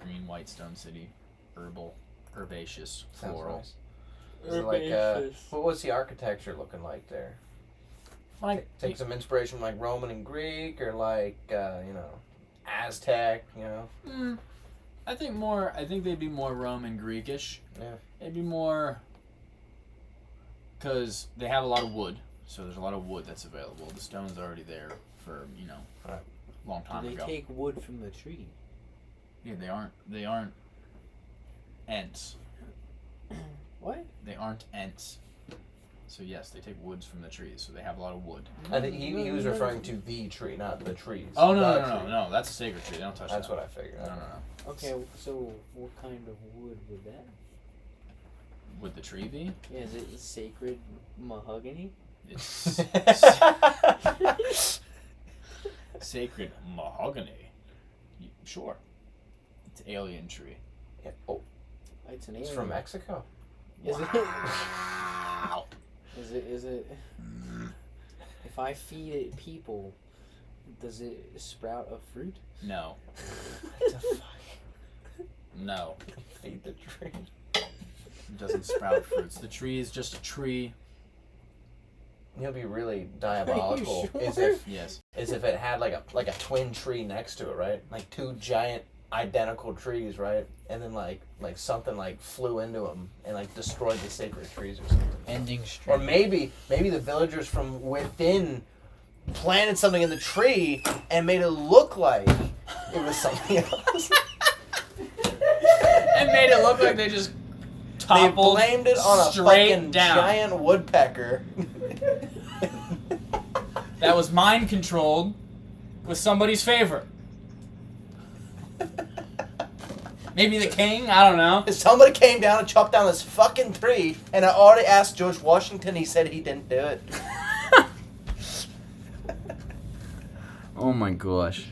Green white stone city. Herbaceous, Sounds floral. nice. Is it like what's the architecture looking like there? Like Take some inspiration from like Roman and Greek or like Aztec, I think they'd be more Roman Greekish. Yeah. It'd be more because they have a lot of wood, so there's a lot of wood that's available. The stone's already there for Right. a long time Do they ago. take wood from the tree? Yeah, they aren't ents. What? They aren't ents. So yes, they take woods from the trees, so they have a lot of wood. I think he was referring to the tree, not the trees. Oh no The no no tree. no! That's a sacred tree. They don't touch That's that. what I figured. No no no. Okay, so what kind of wood would that? Would the tree be? Yeah, is it sacred mahogany? It's sacred mahogany. Sure. It's alien tree. Yeah. Oh, It's an it's alien. from Mexico. Is Wow. it? Is it? If I feed it people, does it sprout a fruit? No. What the fuck? No. Feed the tree. It doesn't sprout fruits. The tree is just a tree. You'll be really diabolical. Are you Is sure? if it had like a twin tree next to it, right? Like two giant identical trees, right? And then like something like flew into them and like destroyed the sacred trees or something. Ending Or stream. maybe the villagers from within planted something in the tree and made it look like it was something else. And made it look like they just They toppled blamed it on a straight fucking down. giant woodpecker. That was mind controlled with somebody's favor. Maybe the king? I don't know. Somebody came down and chopped down this fucking tree, and I already asked George Washington. He said he didn't do it. Oh my gosh.